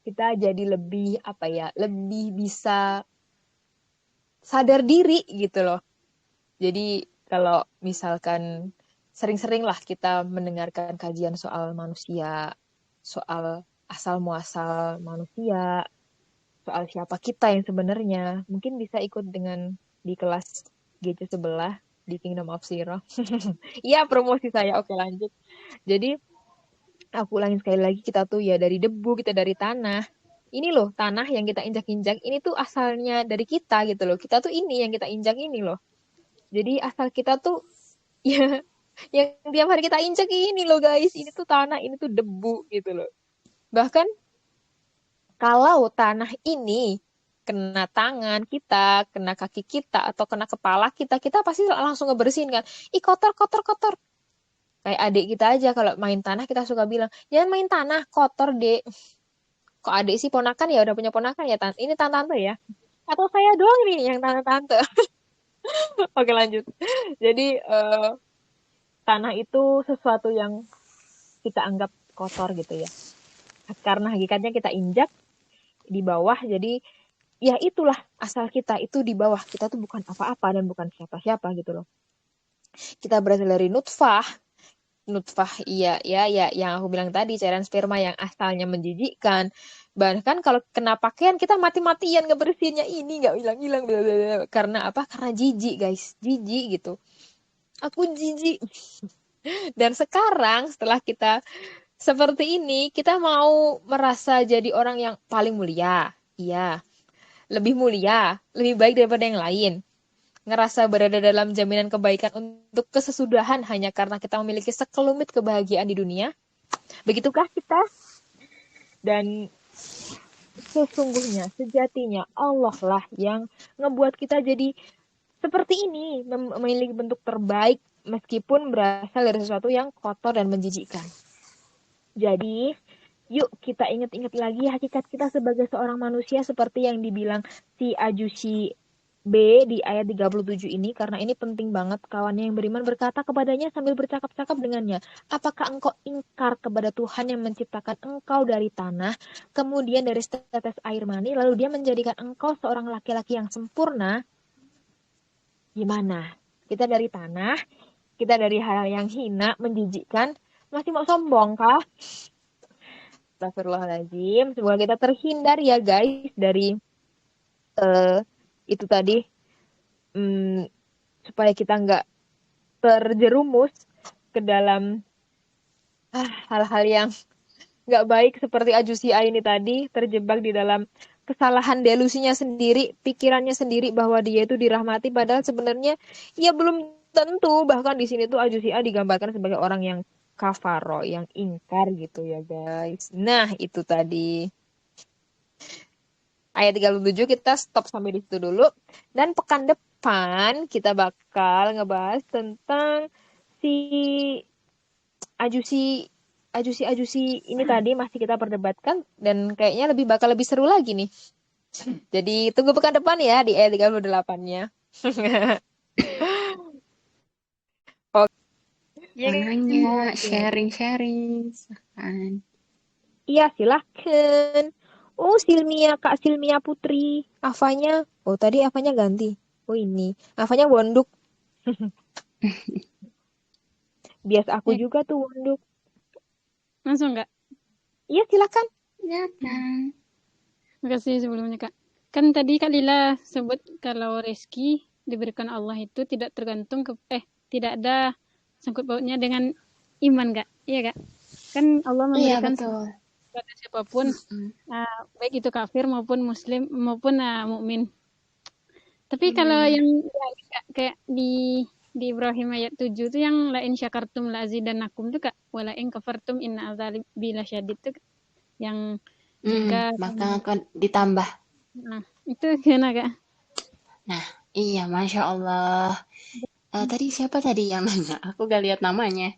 S2: kita jadi lebih lebih bisa sadar diri gitu loh. Jadi kalau misalkan sering-sering lah kita mendengarkan kajian soal manusia, soal asal muasal manusia, soal siapa kita yang sebenarnya, mungkin bisa ikut dengan di kelas GC sebelah di Kingdom of Zero. Iya, promosi saya. Oke, lanjut. Jadi, aku ulangin sekali lagi, kita tuh ya dari debu, kita dari tanah. Ini loh, tanah yang kita injak-injak, ini tuh asalnya dari kita gitu loh. Kita tuh ini yang kita injak ini loh. Jadi, asal kita tuh ya yang tiap hari kita injak ini loh guys. Ini tuh tanah, ini tuh debu gitu loh. Bahkan kalau tanah ini kena tangan kita, kena kaki kita, atau kena kepala kita, kita pasti langsung ngebersihin kan. Ih kotor, kotor, kotor. Kayak adik kita aja kalau main tanah kita suka bilang, jangan main tanah, kotor dek. Kok adik sih ponakan ya, udah punya ponakan ya, tante. Ini tante-tante ya. Atau saya doang nih yang tante-tante. Oke lanjut. Jadi tanah itu sesuatu yang kita anggap kotor gitu ya. Karena hakikatnya kita injak di bawah, jadi ya itulah asal kita itu di bawah. Kita tuh bukan apa-apa dan bukan siapa-siapa gitu loh. Kita berasal dari nutfah. Nutfah, iya, ya, ya, yang aku bilang tadi, cairan sperma yang asalnya menjijikkan. Bahkan kalau kena pakaian, kita mati-matian ngebersihinnya ini, nggak hilang-hilang. Karena apa? Karena jijik, guys. Jijik gitu. Aku jijik. Dan sekarang, setelah kita seperti ini, kita mau merasa jadi orang yang paling mulia. Iya, lebih mulia, lebih baik daripada yang lain. Ngerasa berada dalam jaminan kebaikan untuk kesesudahan hanya karena kita memiliki sekelumit kebahagiaan di dunia. Begitukah kita? Dan sesungguhnya, sejatinya Allah lah yang ngebuat kita jadi seperti ini, memiliki bentuk terbaik meskipun berasal dari sesuatu yang kotor dan menjijikkan. Jadi, yuk kita ingat-ingat lagi hakikat kita sebagai seorang manusia seperti yang dibilang si Ajusi B di ayat 37 ini, karena ini penting banget. Kawannya yang beriman berkata kepadanya sambil bercakap-cakap dengannya, apakah engkau ingkar kepada Tuhan yang menciptakan engkau dari tanah, kemudian dari setetes air mani, lalu dia menjadikan engkau seorang laki-laki yang sempurna? Gimana? Kita dari tanah, kita dari hal yang hina, menjijikkan, masih mau sombong kah? Astagfirullahaladzim. Semoga kita terhindar ya guys dari itu tadi, supaya kita nggak terjerumus ke dalam hal-hal yang nggak baik seperti Ajusia ini tadi, terjebak di dalam kesalahan delusinya sendiri, pikirannya sendiri bahwa dia itu dirahmati, padahal sebenarnya ya belum tentu. Bahkan di sini tuh Ajusia digambarkan sebagai orang yang kafaro, yang ingkar gitu ya guys. Nah itu tadi ayat 37, kita stop sampai di situ dulu. Dan pekan depan kita bakal ngebahas tentang si Ajusi ini tadi masih kita perdebatkan dan kayaknya bakal lebih seru lagi nih. Jadi tunggu pekan depan ya di ayat 38-nya. Oke.
S3: Mau nanya, sharing-sharing. Silakan.
S2: Iya, silahkan. Oh, Silmia, Kak Silmia Putri. Afanya, oh tadi Afanya ganti. Oh ini, Afanya Wonduk. Bias aku
S4: Ya,
S2: juga tuh Wonduk.
S4: langsung Kak.
S2: Iya, silakan.
S3: Ya kan?
S4: Makasih sebelumnya Kak. Kan tadi Kak Lila sebut kalau rezeki diberikan Allah itu tidak tergantung tidak ada sangkut pautnya dengan iman Kak. Iya Kak. Kan Allah
S3: Iya,
S4: memberikan
S3: betul.
S4: kepada siapapun,
S3: Mm,
S4: baik itu kafir maupun muslim maupun mukmin. Tapi kalau
S3: benar.
S4: yang kayak di Ibrahim ayat 7 tuh yang la in syakartum la azidannakum tuh Kak, wala in kafartum inna azabi lasyadid tuh Kak. Yang jika
S3: Maka akan ditambah.
S4: nah, itu gimana Kak?
S3: Nah, iya, Masya Allah. Tadi siapa tadi yang nanya? Aku gak lihat namanya.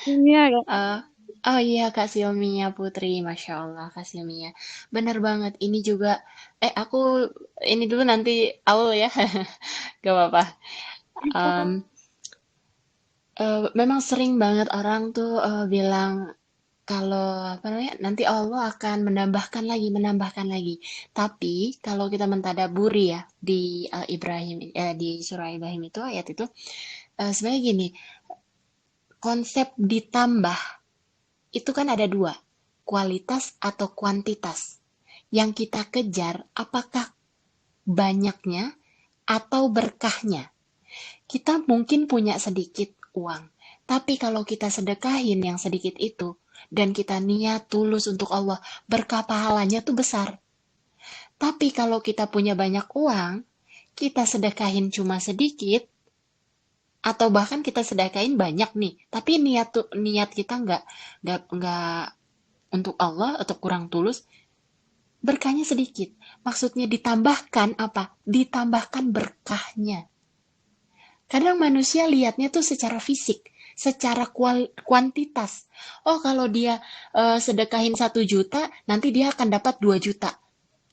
S4: Iya Kak.
S3: Eh, oh iya, Kak Silmia Putri. Masya Allah, Kak Silmia. Bener banget. Ini juga, aku ini dulu nanti Aul ya. Gak apa-apa. Em, Memang sering banget orang tuh bilang kalau apa namanya nanti Allah akan menambahkan lagi. Tapi kalau kita mentadaburi ya di Ibrahim di surah Ibrahim itu ayat itu sebenarnya gini, konsep ditambah itu kan ada dua, kualitas atau kuantitas. Yang kita kejar apakah banyaknya atau berkahnya. Kita mungkin punya sedikit uang, tapi kalau kita sedekahin yang sedikit itu, dan kita niat tulus untuk Allah, berkah pahalanya tuh besar. Tapi kalau kita punya banyak uang, kita sedekahin cuma sedikit, atau bahkan kita sedekahin banyak nih, tapi niat kita nggak untuk Allah atau kurang tulus, berkahnya sedikit. Maksudnya ditambahkan apa? Ditambahkan berkahnya. Kadang manusia lihatnya tuh secara fisik, secara kuantitas. Oh, kalau dia sedekahin 1 juta, nanti dia akan dapat 2 juta.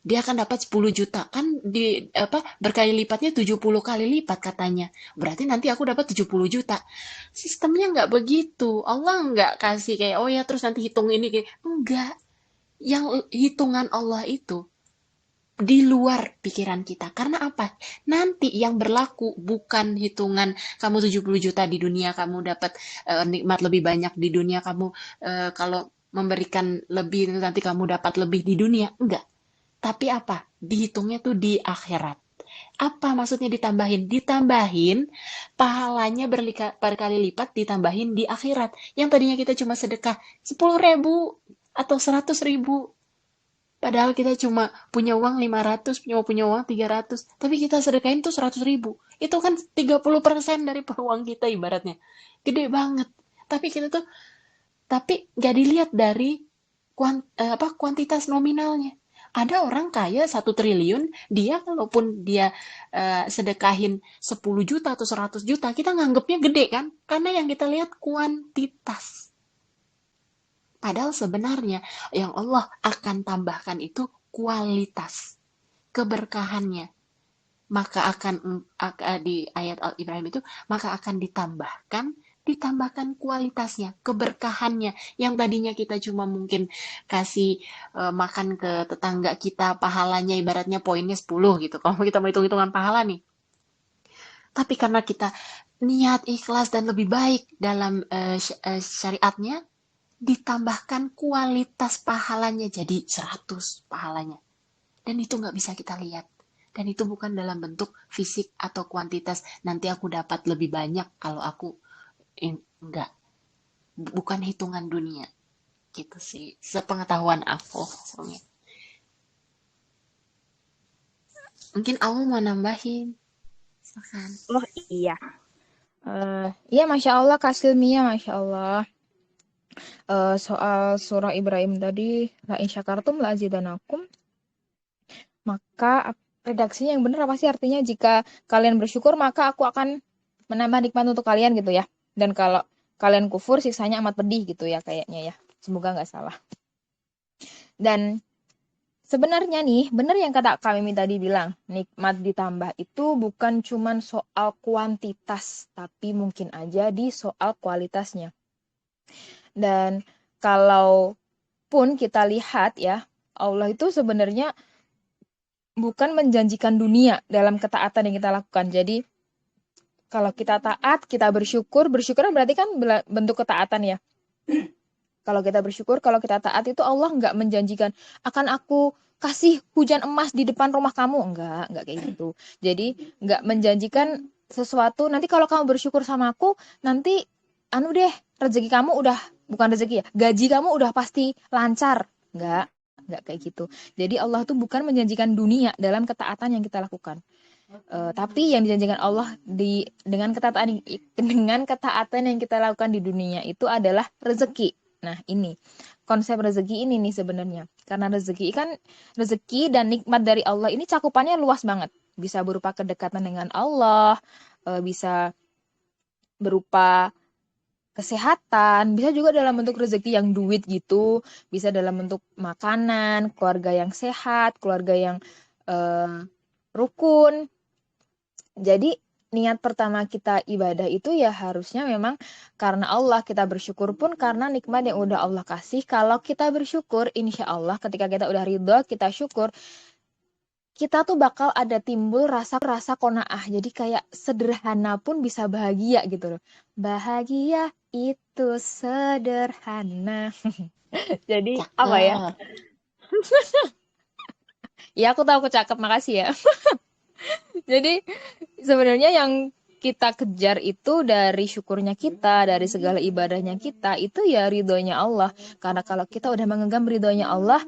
S3: Dia akan dapat 10 juta. Kan di apa berkali lipatnya 70 kali lipat katanya. Berarti nanti aku dapat 70 juta. Sistemnya nggak begitu. Allah nggak kasih kayak, oh ya terus nanti hitung ini. Kayak. Enggak. Yang hitungan Allah itu di luar pikiran kita. Karena apa? Nanti yang berlaku bukan hitungan kamu 70 juta di dunia, kamu dapat nikmat lebih banyak di dunia, kamu kalau memberikan lebih nanti kamu dapat lebih di dunia. Enggak. Tapi apa? Dihitungnya tuh di akhirat. Apa maksudnya ditambahin? Ditambahin pahalanya berkali lipat ditambahin di akhirat. Yang tadinya kita cuma sedekah 10.000 atau 100.000. Padahal kita cuma punya uang 500, punya uang 300, tapi kita sedekahin tuh 100.000. Itu kan 30% dari uang kita ibaratnya. Gede banget. Tapi kita tuh, tapi gak dilihat dari kuantitas nominalnya. Ada orang kaya 1 triliun, dia kalaupun dia sedekahin 10 juta atau 100 juta, kita nganggepnya gede kan? Karena yang kita lihat kuantitas. Padahal sebenarnya yang Allah akan tambahkan itu kualitas, keberkahannya. Maka akan di ayat Al-Ibrahim itu, maka akan ditambahkan kualitasnya, keberkahannya. Yang tadinya kita cuma mungkin kasih makan ke tetangga kita, pahalanya ibaratnya poinnya 10 gitu. Kalau kita mau hitung-hitungan pahala nih. Tapi karena kita niat ikhlas dan lebih baik dalam syariatnya, ditambahkan kualitas pahalanya jadi 100 pahalanya. Dan itu nggak bisa kita lihat. Dan itu bukan dalam bentuk fisik atau kuantitas. Nanti aku dapat lebih banyak kalau aku enggak. Bukan hitungan dunia. Gitu sih. Sepengetahuan aku. Mungkin aku mau nambahin. Silakan.
S2: Oh iya. Iya, Masya Allah, Kak Silmia, Masya Allah. Soal surah Ibrahim tadi, la in syakartum la azidanakum, maka redaksinya yang benar apa sih artinya? Jika kalian bersyukur, maka aku akan menambah nikmat untuk kalian gitu ya. Dan kalau kalian kufur, siksanya amat pedih gitu ya kayaknya ya. Semoga nggak salah. Dan sebenarnya nih, benar yang kata Kak Mimi tadi bilang, nikmat ditambah itu bukan cuman soal kuantitas, tapi mungkin aja di soal kualitasnya. Dan kalau pun kita lihat ya, Allah itu sebenarnya bukan menjanjikan dunia dalam ketaatan yang kita lakukan. Jadi kalau kita taat, kita bersyukur kan berarti kan bentuk ketaatan ya. Kalau kita bersyukur, kalau kita taat itu Allah nggak menjanjikan akan aku kasih hujan emas di depan rumah kamu. Enggak kayak gitu. Jadi nggak menjanjikan sesuatu, nanti kalau kamu bersyukur sama aku, nanti anu deh, rezeki kamu udah, bukan rezeki ya, gaji kamu udah pasti lancar. Enggak kayak gitu. Jadi Allah tuh bukan menjanjikan dunia dalam ketaatan yang kita lakukan. Tapi yang dijanjikan Allah dengan ketaatan yang kita lakukan di dunia itu adalah rezeki. Nah, ini konsep rezeki ini nih sebenarnya. Karena rezeki dan nikmat dari Allah ini cakupannya luas banget. Bisa berupa kedekatan dengan Allah, bisa berupa kesehatan, bisa juga dalam bentuk rezeki yang duit gitu, bisa dalam bentuk makanan, keluarga yang sehat, keluarga yang rukun. Jadi niat pertama kita ibadah itu ya harusnya memang karena Allah, kita bersyukur pun karena nikmat yang udah Allah kasih. Kalau kita bersyukur, insya Allah ketika kita udah ridho, kita syukur, kita tuh bakal ada timbul rasa qanaah. Jadi kayak sederhana pun bisa bahagia gitu loh. Bahagia itu sederhana. Jadi apa ya?
S3: Cakep.
S2: Ya aku tahu aku cakep, makasih ya. Jadi sebenarnya yang kita kejar itu dari syukurnya kita, dari segala ibadahnya kita, itu ya ridhonya Allah. Karena kalau kita udah menggenggam ridhonya Allah,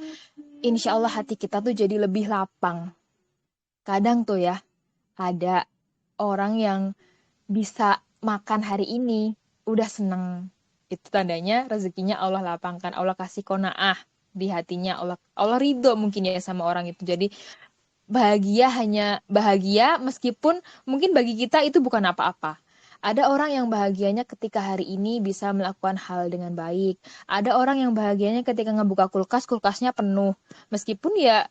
S2: insya Allah hati kita tuh jadi lebih lapang. Kadang tuh ya, ada orang yang bisa makan hari ini, udah seneng. Itu tandanya rezekinya Allah lapangkan, Allah kasih qanaah di hatinya, Allah ridho mungkin ya sama orang itu. Jadi bahagia meskipun mungkin bagi kita itu bukan apa-apa. Ada orang yang bahagianya ketika hari ini bisa melakukan hal dengan baik. Ada orang yang bahagianya ketika ngebuka kulkasnya penuh. Meskipun ya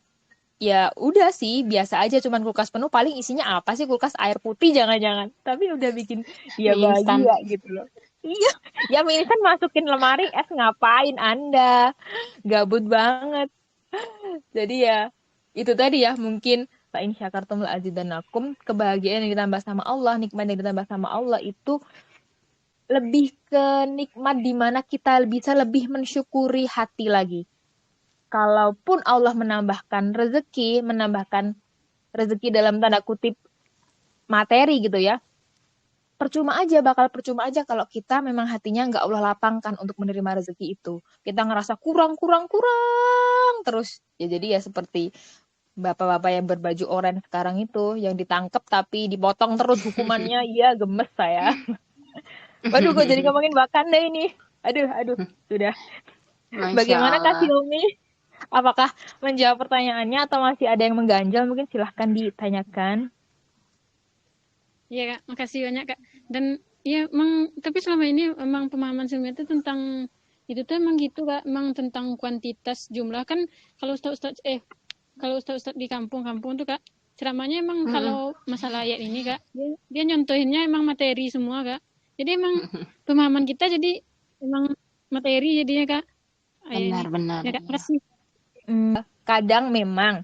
S2: udah sih biasa aja, cuman kulkas penuh, paling isinya apa sih, kulkas air putih jangan-jangan. Tapi udah bikin dia
S3: Mie instan.
S2: bahagia gitu loh. Iya, ya mie instan masukin lemari es, ngapain Anda? Gabut banget. Jadi ya itu tadi ya, mungkin fa in syakartum la azidannakum, kebahagiaan yang ditambah sama Allah, nikmat yang ditambah sama Allah itu lebih ke nikmat di mana kita bisa lebih mensyukuri hati lagi. Kalaupun Allah menambahkan rezeki dalam tanda kutip materi gitu ya, bakal percuma aja kalau kita memang hatinya nggak Allah lapangkan untuk menerima rezeki itu. Kita ngerasa kurang terus. Ya jadi ya seperti bapak-bapak yang berbaju oranye sekarang itu, yang ditangkap tapi dipotong terus hukumannya. Iya, gemes saya. Waduh, kok jadi ngomongin Wakanda ini. Aduh, sudah.
S3: Masya
S2: Bagaimana Kak
S3: Allah.
S2: Hilmi? Apakah menjawab pertanyaannya atau masih ada yang mengganjal? Mungkin silahkan ditanyakan.
S4: Iya Kak, makasih banyak Kak. Dan ya emang, tapi selama ini emang pemahaman Silmi itu tentang itu tuh emang gitu Kak, emang tentang kuantitas jumlah kan. Kalau ustaz di kampung-kampung tuh Kak, ceramahnya emang kalau masalah ayat ini Kak, dia nyontohinnya emang materi semua Kak. Jadi emang pemahaman kita jadi emang materi jadinya Kak. Ayat ini.
S3: Benar.
S4: Ya Kak, makasih.
S2: Kadang memang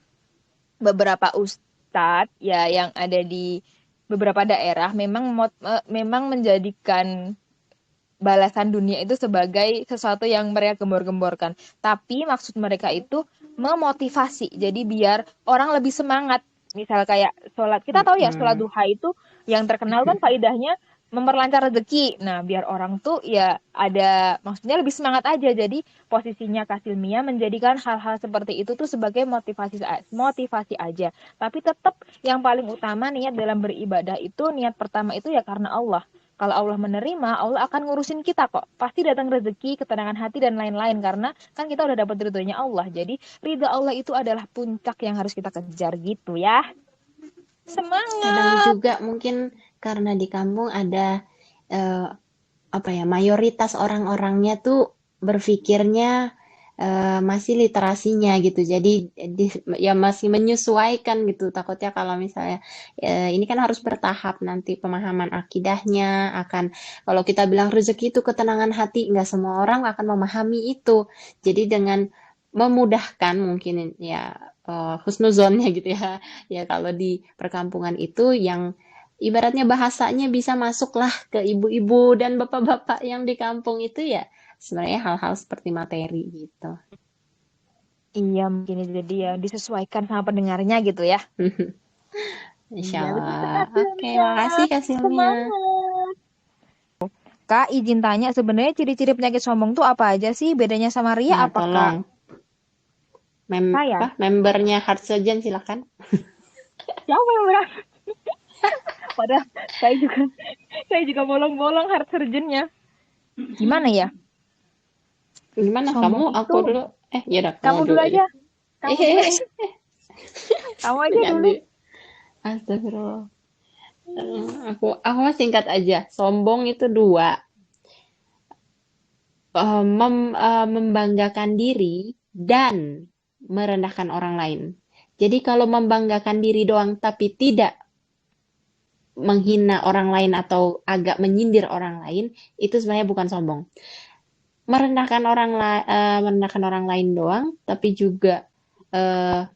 S2: beberapa ustadz ya yang ada di beberapa daerah memang menjadikan balasan dunia itu sebagai sesuatu yang mereka gembor-gemborkan. Tapi maksud mereka itu memotivasi. Jadi biar orang lebih semangat. Misal kayak sholat. Kita tahu ya sholat duha itu yang terkenal kan faidahnya memperlancar rezeki. Nah, biar orang tuh ya ada, maksudnya lebih semangat aja. Jadi posisinya Kak Silmia menjadikan hal-hal seperti itu tuh sebagai motivasi aja. Tapi tetap yang paling utama niat dalam beribadah itu, niat pertama itu ya karena Allah. Kalau Allah menerima, Allah akan ngurusin kita kok. Pasti datang rezeki, ketenangan hati, dan lain-lain. Karena kan kita udah dapat ridhonya Allah. Jadi ridha Allah itu adalah puncak yang harus kita kejar gitu ya. Semangat!
S3: Kadang juga mungkin karena di kampung ada mayoritas orang-orangnya tuh berpikirnya masih literasinya gitu. Jadi ya masih menyesuaikan gitu. Takutnya kalau misalnya ini kan harus bertahap nanti pemahaman akidahnya akan kalau kita bilang rezeki itu ketenangan hati, nggak semua orang akan memahami itu. Jadi dengan memudahkan mungkin ya husnuzonnya gitu ya. Ya kalau di perkampungan itu yang ibaratnya bahasanya bisa masuklah ke ibu-ibu dan bapak-bapak yang di kampung itu ya sebenarnya hal-hal seperti materi gitu.
S2: Iya, mungkin jadi ya disesuaikan sama pendengarnya gitu ya.
S3: Insya
S2: Iya, betul
S3: Allah.
S2: sekali
S3: Oke,
S2: Kak.
S3: makasih Kak Silmia.
S2: Semangat. Kak, izin tanya sebenarnya ciri-ciri penyakit sombong tuh apa aja sih? Bedanya sama ria
S3: Nah,
S2: apa Kak?
S3: tolong
S2: Saya.
S3: membernya Heart Surgeon silakan.
S2: Siapa yang berani? Padahal saya juga saya juga bolong-bolong heart surgeon-nya. Gimana ya?
S3: Gimana
S2: Sombong
S3: kamu? Aku
S2: itu
S3: dulu. Ya udah kamu
S2: kamu
S3: dulu
S2: dulu
S3: aja.
S2: aja. Kamu dulu aja. Kamu aja dulu.
S3: Ganti. Astagfirullah. Aku mah singkat aja. Sombong itu dua. Membanggakan diri dan merendahkan orang lain. Jadi kalau membanggakan diri doang tapi tidak menghina orang lain atau agak menyindir orang lain, itu sebenarnya bukan sombong. Merendahkan orang lain doang, tapi juga eh,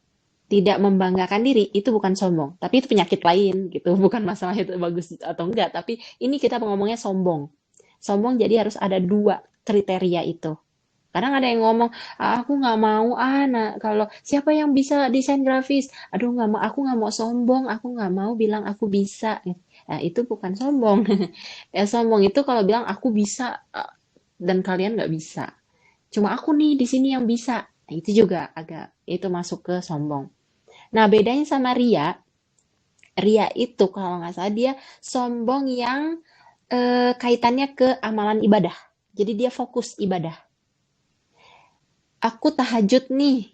S3: tidak membanggakan diri, itu bukan sombong. Tapi itu penyakit lain gitu, bukan masalah itu bagus atau enggak. Tapi ini kita ngomongnya sombong. Sombong jadi harus ada dua kriteria itu. Kadang ada yang ngomong, "Ah, aku nggak mau nah, kalau siapa yang bisa desain grafis, aduh nggak mau, aku nggak mau sombong, aku nggak mau bilang aku bisa." Nah, itu bukan sombong. Ya, sombong itu kalau bilang aku bisa dan kalian nggak bisa. Cuma aku nih di sini yang bisa. Nah, itu juga agak itu masuk ke sombong. Nah, bedanya sama ria, ria itu kalau nggak salah dia sombong yang kaitannya ke amalan ibadah. Jadi dia fokus ibadah. Aku tahajud nih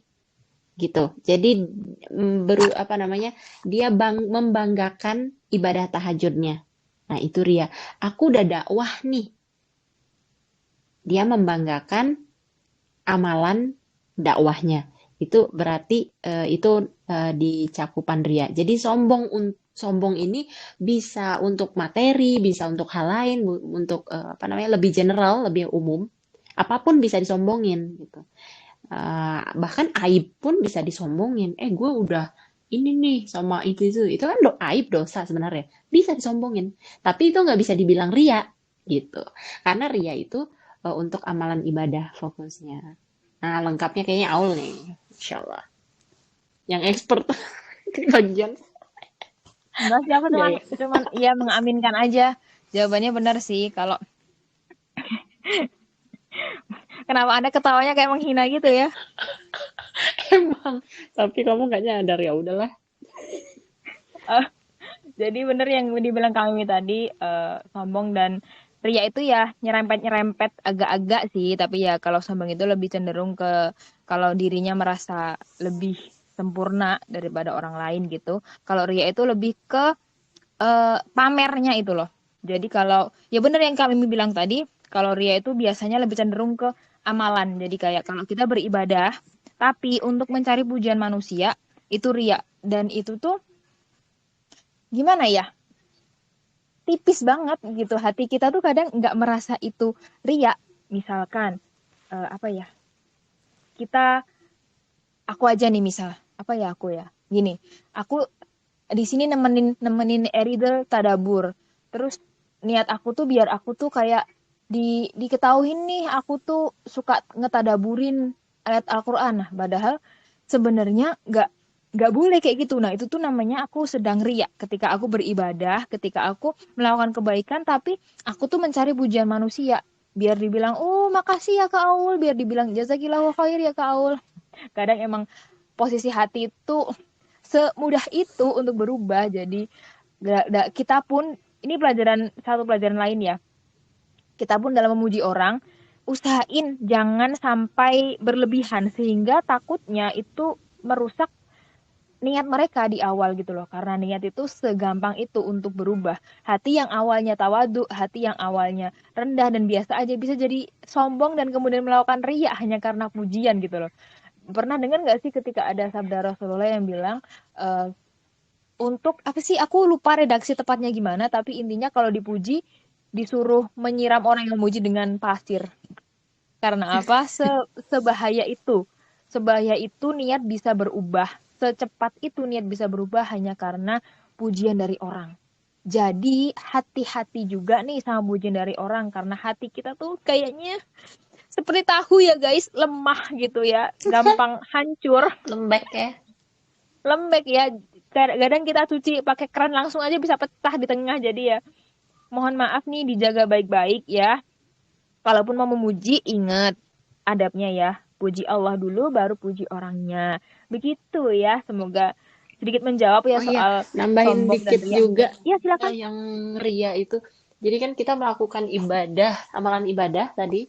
S3: gitu. Jadi apa namanya? Dia membanggakan ibadah tahajudnya. Nah, itu ria. Aku udah dakwah nih. Dia membanggakan amalan dakwahnya. Itu berarti itu di cakupan ria. Jadi sombong ini bisa untuk materi, bisa untuk hal lain, untuk apa namanya lebih general, lebih umum. Apapun bisa disombongin gitu. Bahkan aib pun bisa disombongin. Gue udah ini nih sama itu kan aib dosa sebenarnya bisa disombongin. Tapi itu nggak bisa dibilang ria gitu. Karena ria itu untuk amalan ibadah fokusnya. Nah, lengkapnya kayaknya Aul nih, Insya Allah. Yang expert di bagian.
S2: Enggak sih, aku
S3: Ya,
S2: cuman
S3: ya.
S2: cuman ya mengaminkan aja. Jawabannya benar sih. Kalau kenapa Anda ketawanya kayak menghina gitu ya?
S3: Emang. Tapi kamu nggak nyadar ya udahlah.
S2: Eh, jadi benar yang dibilang kami tadi, sombong dan ria itu ya nyerempet-nyerempet agak-agak sih, tapi ya kalau sombong itu lebih cenderung ke kalau dirinya merasa lebih sempurna daripada orang lain gitu. Kalau ria itu lebih ke pamernya itu loh. Jadi kalau ya benar yang kami bilang tadi, kalau ria itu biasanya lebih cenderung ke amalan. Jadi kayak kalau kita beribadah, tapi untuk mencari pujian manusia itu ria dan itu tuh gimana ya? Tipis banget gitu. Hati kita tuh kadang nggak merasa itu ria. Misalkan apa ya? Kita aku aja nih misal apa ya aku ya gini aku di sini nemenin nemenin Eridel tadabur terus niat aku tuh biar aku tuh kayak diketahuin nih aku tuh suka ngetadaburin ayat Al-Quran. Nah padahal sebenarnya nggak boleh kayak gitu. Nah itu tuh namanya aku sedang riya ketika aku beribadah, ketika aku melakukan kebaikan tapi aku tuh mencari pujian manusia biar dibilang oh makasih ya Kak Aul, biar dibilang jazakillahu khair ya Kak Aul. Kadang emang posisi hati itu semudah itu untuk berubah. Jadi kita pun ini satu pelajaran lain ya. Kita pun dalam memuji orang usahain jangan sampai berlebihan sehingga takutnya itu merusak niat mereka di awal gitu loh. Karena niat itu segampang itu untuk berubah. Hati yang awalnya tawadu, hati yang awalnya rendah dan biasa aja bisa jadi sombong dan kemudian melakukan riya hanya karena pujian gitu loh. Pernah dengar nggak sih ketika ada sabda Rasulullah yang bilang eh, untuk apa sih? Aku lupa redaksi tepatnya gimana, tapi intinya kalau dipuji disuruh menyiram orang yang memuji dengan pasir. Karena apa? Sebahaya itu. Sebahaya itu niat bisa berubah. Secepat itu niat bisa berubah hanya karena pujian dari orang. Jadi hati-hati juga nih sama pujian dari orang karena hati kita tuh kayaknya seperti tahu ya guys, lemah gitu ya, gampang hancur,
S3: Lembek ya.
S2: lembek ya. Kadang-kadang kita cuci pakai keran langsung aja bisa pecah di tengah. Jadi ya mohon maaf nih dijaga baik-baik ya. Kalaupun mau memuji, ingat adabnya ya. Puji Allah dulu, baru puji orangnya. Begitu ya. Semoga sedikit menjawab ya
S3: Oh iya,
S2: soal
S3: nambahin
S2: sombong dan
S3: dikit
S2: riya.
S3: juga
S2: Iya, silakan.
S3: yang ria itu. Jadi kan kita melakukan ibadah, amalan ibadah tadi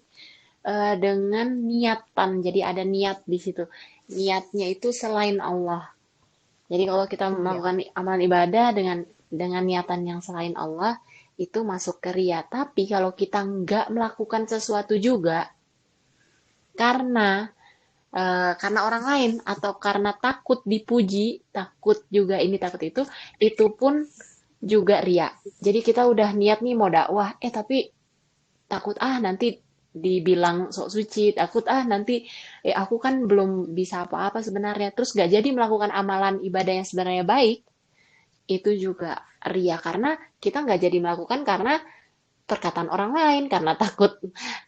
S3: dengan niatan. Jadi ada niat di situ. Niatnya itu selain Allah. Jadi kalau kita
S2: Iya.
S3: melakukan amalan ibadah dengan niatan yang selain Allah, itu masuk ke ria. Tapi kalau kita nggak melakukan sesuatu juga karena karena orang lain atau karena takut dipuji, takut juga ini takut itu pun juga ria. Jadi kita udah niat nih mau dakwah, tapi takut nanti dibilang sok suci, takut nanti aku kan belum bisa apa-apa sebenarnya, terus gak jadi melakukan amalan ibadah yang sebenarnya baik, itu juga ria karena kita nggak jadi melakukan karena perkataan orang lain, karena takut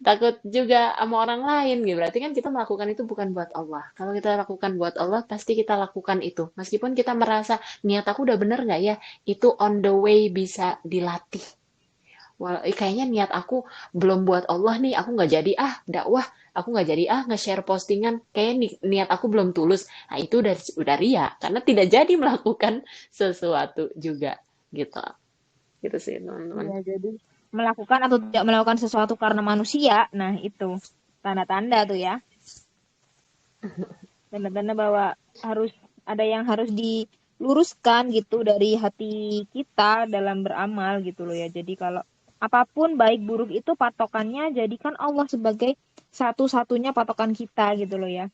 S3: takut juga sama orang lain gitu. Berarti kan kita melakukan itu bukan buat Allah. Kalau kita lakukan buat Allah, pasti kita lakukan itu. Meskipun kita merasa niat aku udah bener nggak ya, itu on the way bisa dilatih. Kayaknya niat aku belum buat Allah nih, aku nggak jadi dakwah, aku nggak jadi nge-share postingan, kayak niat aku belum tulus. Nah itu udah ria, karena tidak jadi melakukan sesuatu juga, gitu. Gitu sih
S2: Iya,
S3: teman-teman.
S2: jadi melakukan atau tidak melakukan sesuatu karena manusia, nah itu tanda-tanda tuh ya. Tanda-tanda bahwa harus ada yang harus diluruskan gitu dari hati kita dalam beramal gitu loh ya. Jadi kalau apapun baik buruk itu patokannya jadikan Allah sebagai satu-satunya patokan kita gitu loh ya.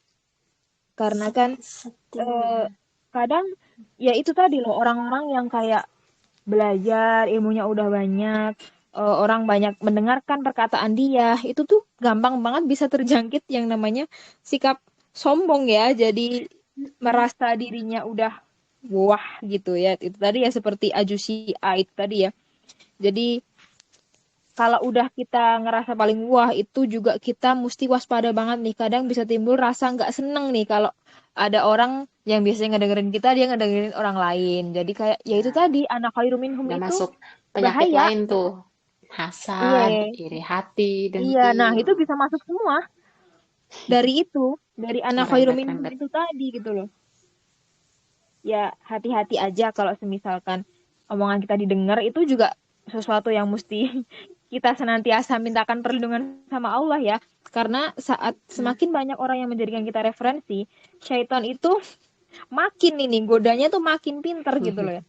S2: Karena kan eh,
S3: Setuju.
S2: kadang ya itu tadi loh orang-orang yang kayak belajar ilmunya udah banyak, orang banyak mendengarkan perkataan dia, itu tuh gampang banget bisa terjangkit yang namanya sikap sombong ya. Jadi merasa dirinya udah wah gitu ya. Itu tadi ya seperti Ajusi A itu tadi ya. Jadi kalau udah kita ngerasa paling wah itu juga kita mesti waspada banget nih. Kadang bisa timbul rasa nggak seneng nih kalau ada orang yang biasanya ngedengerin kita dia ngedengerin orang lain. Jadi kayak ya itu
S3: Nah,
S2: tadi anak khairum minhum
S3: udah
S2: itu
S3: masuk penyakit
S2: bahaya.
S3: lain tuh. Hasad,
S2: Iya,
S3: iri hati,
S2: iya.
S3: dengki,
S2: Nah, itu bisa masuk semua dari itu, dari anak khairum minhum
S3: merembet-rembet.
S2: itu tadi gitu loh. Ya, hati-hati aja kalau semisalkan omongan kita didengar itu juga sesuatu yang mesti kita senantiasa mintakan perlindungan sama Allah ya. Karena saat
S3: Nah,
S2: semakin banyak orang yang menjadikan kita referensi, syaitan itu makin ini godanya tuh makin pinter gitu loh ya.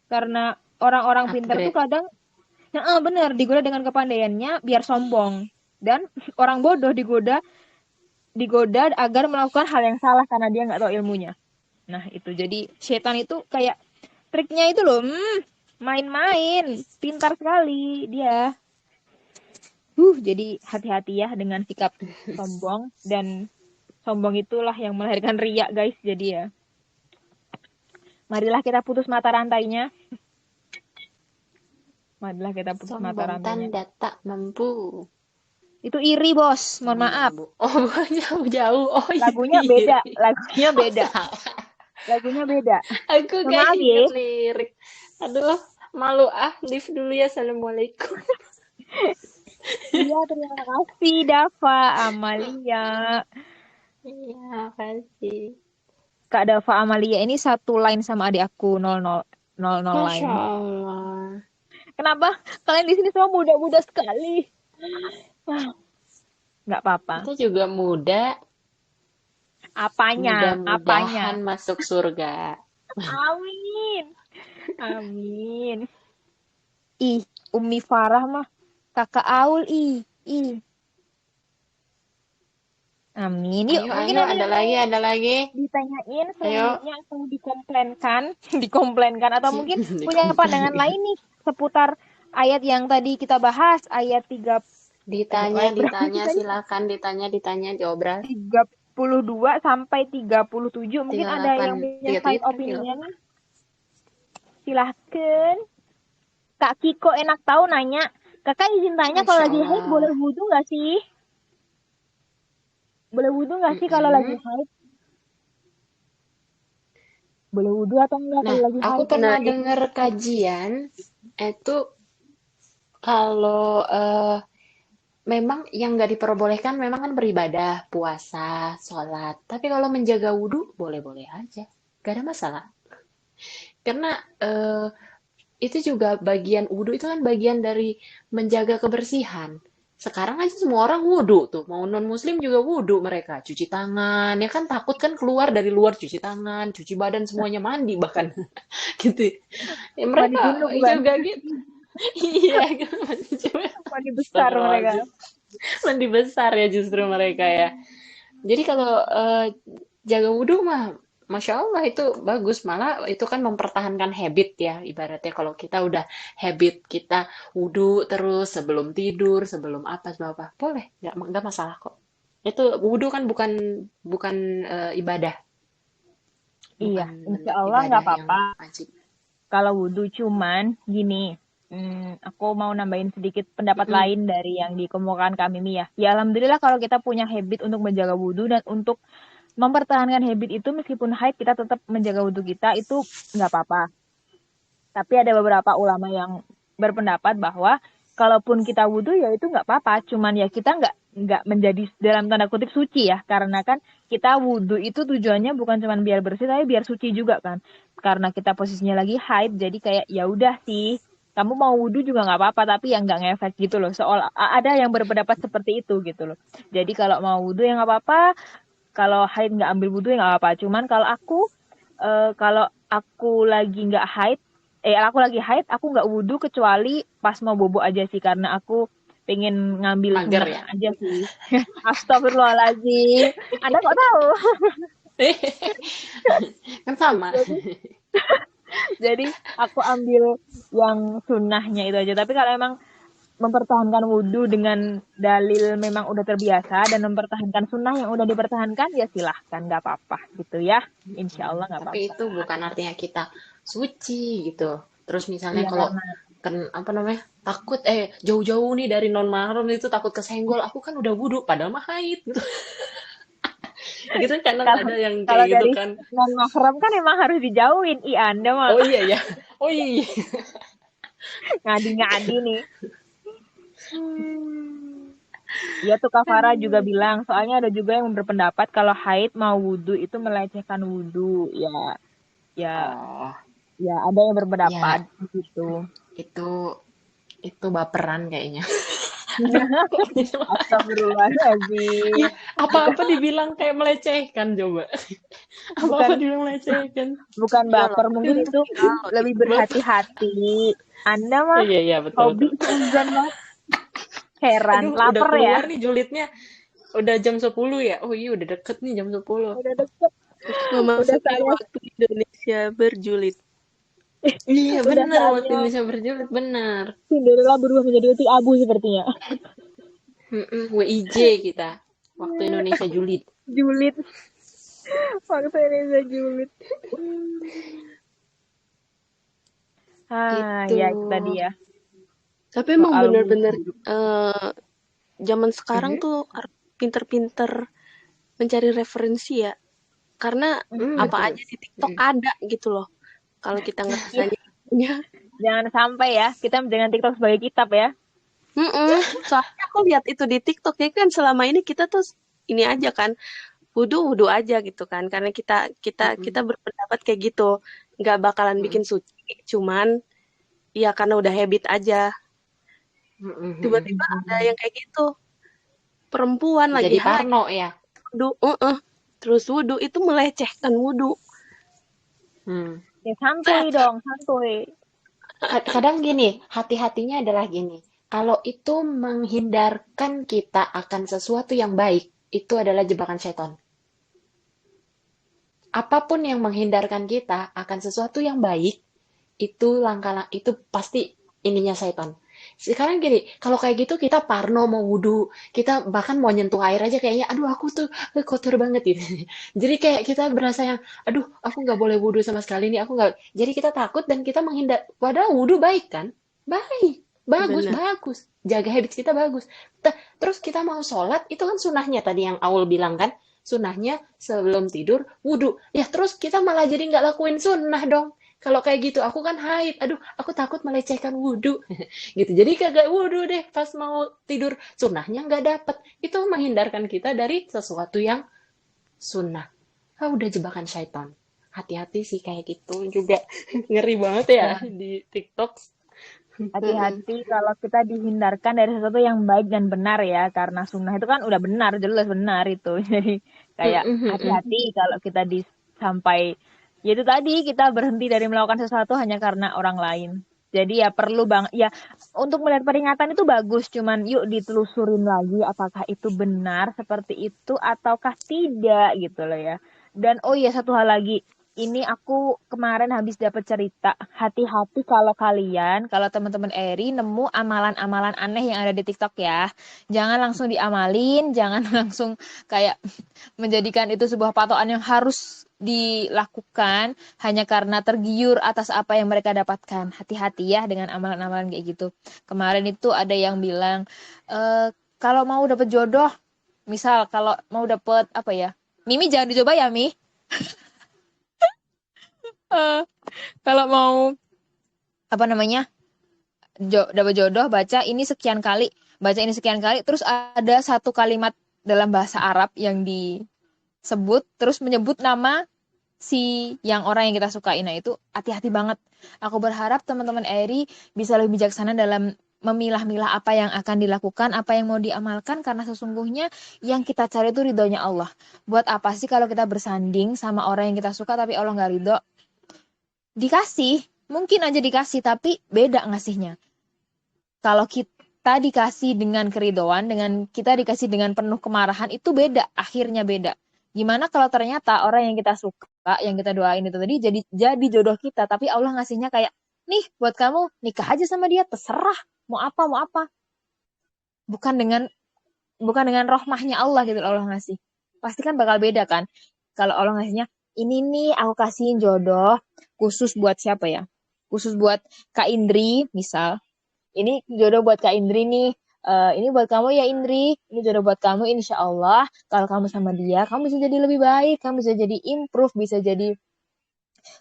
S2: Karena orang-orang pinter tuh
S3: upgrade.
S2: kadang bener digoda dengan kepandaiannya biar sombong dan orang bodoh digoda agar melakukan hal yang salah karena dia nggak tahu ilmunya. Nah itu jadi setan itu kayak triknya itu loh, main-main, pintar sekali dia. Jadi hati-hati ya dengan sikap sombong dan sombong itulah yang melahirkan riak guys. Jadi ya, marilah kita putus mata rantainya. Marilah kita putus mata
S3: Sombong
S2: rantainya.
S3: tanda tak mampu.
S2: Itu iri bos, mohon
S3: Sombong
S2: maaf.
S3: bu. Oh, bukan jauh-jauh. Oh,
S2: Lagunya beda,
S3: iri.
S2: lagunya
S3: Oh,
S2: beda,
S3: salah.
S2: lagunya beda.
S3: Aku
S2: Mohon
S3: gak
S2: maaf ya.
S3: inget lirik. Aduh, malu Live dulu ya. Assalamualaikum.
S2: Iya, terima kasih Dava Amalia.
S3: Iya, makasih.
S2: Kak Dava Amalia ini satu line sama adik aku 00
S3: Masya
S2: line.
S3: Allah.
S2: Kenapa kalian di sini semua muda-muda sekali? Wah, nggak apa-apa.
S3: Kita juga muda,
S2: Apanya? Apanya?
S3: mudah-mudahan masuk surga.
S2: Amin. Amin. Ih, Umi Farah mah kakak Aul ih. Amin. Yuk,
S3: Ayo,
S2: mungkin
S3: ayo,
S2: ada
S3: ada
S2: yang
S3: lagi,
S2: mau
S3: ada lagi.
S2: ditanyain
S3: Ayo.
S2: selanjutnya atau dikomplainkan, dikomplainkan atau mungkin punya pandangan
S3: Dikomplain.
S2: lain nih seputar ayat yang tadi kita bahas, ayat 3 ayat berapa sih
S3: Ditanya,
S2: tadi?
S3: silakan ditanya, diobral.
S2: 32 sampai 37. Mungkin ada
S3: 38,
S2: yang punya side
S3: 37 kan
S2: opinion
S3: 38.
S2: nih. Silahkan. Kak Kiko enak tahu nanya. Kakak izin tanya kalau
S3: Masya
S2: lagi haid boleh
S3: Allah.
S2: wudhu nggak sih? Boleh wudhu nggak sih kalau lagi
S3: Mm-mm.
S2: haid? Boleh wudhu atau enggak
S3: Nah,
S2: kalau lagi
S3: aku
S2: haid?
S3: pernah dengar kajian itu kalau memang yang nggak diperbolehkan memang kan beribadah, puasa, sholat. Tapi kalau menjaga wudhu boleh-boleh aja, gak ada masalah. Karena itu juga bagian wudhu itu kan bagian dari menjaga kebersihan. Sekarang aja semua orang wudhu tuh, mau non muslim juga wudhu mereka, cuci tangan, ya kan takut kan keluar dari luar cuci tangan, cuci badan semuanya mandi bahkan gitu. Ya,
S2: Mandi
S3: mereka
S2: junub bukan?
S3: jaga gitu. Iya, coba.
S2: Mandi besar mereka.
S3: Astagfirullahaladzim. Mandi besar ya justru mereka ya. Jadi kalau jaga wudhu mah, Masya Allah itu bagus. Malah itu kan mempertahankan habit ya. Ibaratnya kalau kita udah habit, kita wudhu terus sebelum tidur, sebelum apa, sebelum apa. Boleh, nggak masalah kok. Itu wudhu kan bukan bukan ibadah,
S2: Iya,
S3: bukan
S2: insya
S3: bentuk
S2: Allah nggak
S3: ibadah yang
S2: apa-apa.
S3: wajib.
S2: Kalau wudhu cuman gini, aku mau nambahin sedikit pendapat
S3: Mm-mm.
S2: lain dari yang dikemukakan Kak Mimi ya. Ya alhamdulillah kalau kita punya habit untuk menjaga wudhu dan untuk mempertahankan habit itu meskipun haid kita tetap menjaga wudhu kita itu nggak apa-apa. Tapi ada beberapa ulama yang berpendapat bahwa kalaupun kita wudhu ya itu nggak apa-apa. Cuman ya kita nggak menjadi dalam tanda kutip suci ya. Karena kan kita wudhu itu tujuannya bukan cuma biar bersih tapi biar suci juga kan. Karena kita posisinya lagi haid jadi kayak ya udah sih. Kamu mau wudhu juga nggak apa-apa tapi yang nggak ngefek gitu loh. Ada yang berpendapat seperti itu gitu loh. Jadi kalau mau wudhu ya nggak apa-apa. Kalau haid nggak ambil wudhu ya nggak apa-apa. Cuman kalau aku lagi nggak haid, aku lagi haid, aku nggak wudhu kecuali pas mau bobo aja sih karena aku pengen ngambil
S3: Mager
S2: sunnah
S3: ya.
S2: aja sih. Astagfirullahaladzim. Anda kok tahu?
S3: Kan sama.
S2: Jadi, jadi aku ambil yang sunnahnya itu aja. Tapi kalau emang mempertahankan wudhu dengan dalil memang udah terbiasa dan mempertahankan sunnah yang udah dipertahankan ya silahkan nggak apa-apa gitu ya. Insya Allah nggak
S3: Tapi
S2: apa-apa.
S3: itu bukan artinya kita suci gitu. Terus misalnya
S2: Iya
S3: kalau
S2: karena
S3: kan apa namanya takut jauh-jauh nih dari non mahram itu takut kesenggol, aku kan udah wudhu padahal mah haid gitu. Gitu kadang
S2: kalau
S3: ada yang
S2: kalau
S3: kayak gitu
S2: dari
S3: kan.
S2: non mahram kan emang harus dijauhin. Anda mah
S3: Oh iya ya. Oh iya.
S2: ngadi-ngadi nih. Iya tuh Kak Farah juga bilang, soalnya ada juga yang berpendapat kalau haid mau wudhu itu melecehkan wudhu. Ya,
S3: Oh,
S2: ya ada yang berpendapat
S3: ya
S2: gitu.
S3: itu baperan kayaknya.
S2: Astagfirullahaladzim.
S3: Iya, apa-apa dibilang kayak melecehkan coba. Apa-apa
S2: Bukan
S3: dibilang melecehkan.
S2: bukan
S1: Iya loh,
S2: baper, mungkin itu
S1: kalau
S2: lebih
S3: Baper.
S2: berhati-hati. Anda
S3: Oh
S2: mah
S3: iya iya betul
S2: hobi
S3: betul.
S2: seuzon banget. Heran,
S3: Aduh, udah
S2: lapar ya.
S3: keluar nih julidnya. Udah jam 10 ya? Oh iya, udah deket nih jam 10.
S2: Udah deket, udah
S1: memasuki
S2: saatnya,
S1: waktu Indonesia berjulid.
S3: Iya,
S2: udah
S3: benar. Waktu
S2: saatnya
S3: Indonesia berjulid, benar.
S2: Cinderella berubah menjadi utik abu sepertinya.
S3: WIJ kita. Waktu Indonesia julid.
S2: Julid, waktu Indonesia julid.
S3: Gitu.
S2: Ya itu tadi ya
S1: Tapi emang
S2: soal
S1: bener-bener
S2: wudhu.
S1: zaman sekarang
S3: Mhm.
S1: tuh harus pinter-pinter mencari referensi ya. Karena apa
S3: Betul.
S1: aja di TikTok ada gitu loh. Kalau kita ngerasanya punya.
S2: Jangan sampai ya kita dengan TikTok sebagai kitab ya.
S1: Soalnya aku lihat itu di TikTok ya kan selama ini kita tuh ini aja kan wudhu aja gitu kan karena kita berpendapat kayak gitu nggak bakalan bikin suci cuman ya karena udah habit aja tiba-tiba ada yang kayak gitu perempuan lagi
S3: Jadi
S1: haid
S3: parno ya.
S1: wudhu terus wudhu itu melecehkan wudhu
S3: Hmm.
S5: Ya santuy dong, santuy.
S3: Kadang gini, hati-hatinya adalah gini. Kalau itu menghindarkan kita akan sesuatu yang baik, itu adalah jebakan setan. Apapun yang menghindarkan kita akan sesuatu yang baik, itu itu pasti ininya setan. Sekarang gini, kalau kayak gitu kita parno mau wudhu, kita bahkan mau nyentuh air aja kayaknya, aduh aku tuh kotor banget gitu. Jadi kayak kita berasa yang, aduh aku nggak boleh wudhu sama sekali nih, aku nggak. Jadi kita takut dan kita menghindar. Padahal wudhu baik kan? Baik, bagus,
S1: Benar.
S3: bagus. Jaga habits kita bagus. Terus kita mau sholat, itu kan sunahnya tadi yang Aul bilang kan? Sunahnya sebelum tidur wudhu. Ya terus kita malah jadi nggak lakuin sunnah dong. Kalau kayak gitu, aku kan haid. Aduh, aku takut melecehkan wudhu. Gitu. Jadi kagak wudhu deh pas mau tidur. Sunnahnya nggak dapet. Itu menghindarkan kita dari sesuatu yang sunnah. Udah jebakan syaitan. Hati-hati sih kayak gitu juga. Ngeri banget ya
S5: Ya,
S3: di TikTok.
S5: hati-hati kalau kita dihindarkan dari sesuatu yang baik dan benar ya, karena sunnah itu kan udah benar, jelas benar itu. Jadi kayak hati-hati kalau kita sampai, ya itu tadi kita berhenti dari melakukan sesuatu hanya karena orang lain. Jadi ya perlu bang, ya untuk melihat peringatan itu bagus, cuman yuk ditelusurin lagi apakah itu benar seperti itu ataukah tidak gitu loh ya. Dan oh iya satu hal lagi, ini aku kemarin habis dapat cerita, hati-hati kalau teman-teman Eri nemu amalan-amalan aneh yang ada di TikTok ya. Jangan langsung diamalin, jangan langsung kayak menjadikan itu sebuah patokan yang harus dilakukan hanya karena tergiur atas apa yang mereka dapatkan. Hati-hati ya dengan amalan-amalan kayak gitu. Kemarin itu ada yang bilang, kalau mau dapet jodoh, misal kalau mau dapet apa ya, Mimi jangan dicoba ya Mi. Eh, kalau mau apa namanya dapat jodoh baca ini sekian kali, terus ada satu kalimat dalam bahasa Arab yang disebut terus menyebut nama si yang orang yang kita sukai. Nah itu hati-hati banget. Aku berharap teman-teman Eri bisa lebih bijaksana dalam memilah-milah apa yang akan dilakukan, apa yang mau diamalkan, karena sesungguhnya yang kita cari itu ridhonya Allah. Buat apa sih kalau kita bersanding sama orang yang kita suka tapi Allah nggak ridho? Dikasih, mungkin aja dikasih, tapi beda ngasihnya. Kalau kita dikasih dengan keridoan, dengan kita dikasih dengan penuh kemarahan, itu beda, akhirnya beda. Gimana kalau ternyata orang yang kita suka, yang kita doain itu tadi jadi jodoh kita, tapi Allah ngasihnya kayak, nih buat kamu nikah aja sama dia, terserah mau apa. Bukan dengan rahmahnya Allah gitu Allah ngasih. Pasti kan bakal beda kan? Kalau Allah ngasihnya, ini nih aku kasihin jodoh khusus buat siapa ya? Khusus buat Kak Indri misal. Ini jodoh buat Kak Indri nih. Ini buat kamu ya Indri. Ini jodoh buat kamu insya Allah. Kalau kamu sama dia, kamu bisa jadi lebih baik. Kamu bisa jadi improve. Bisa jadi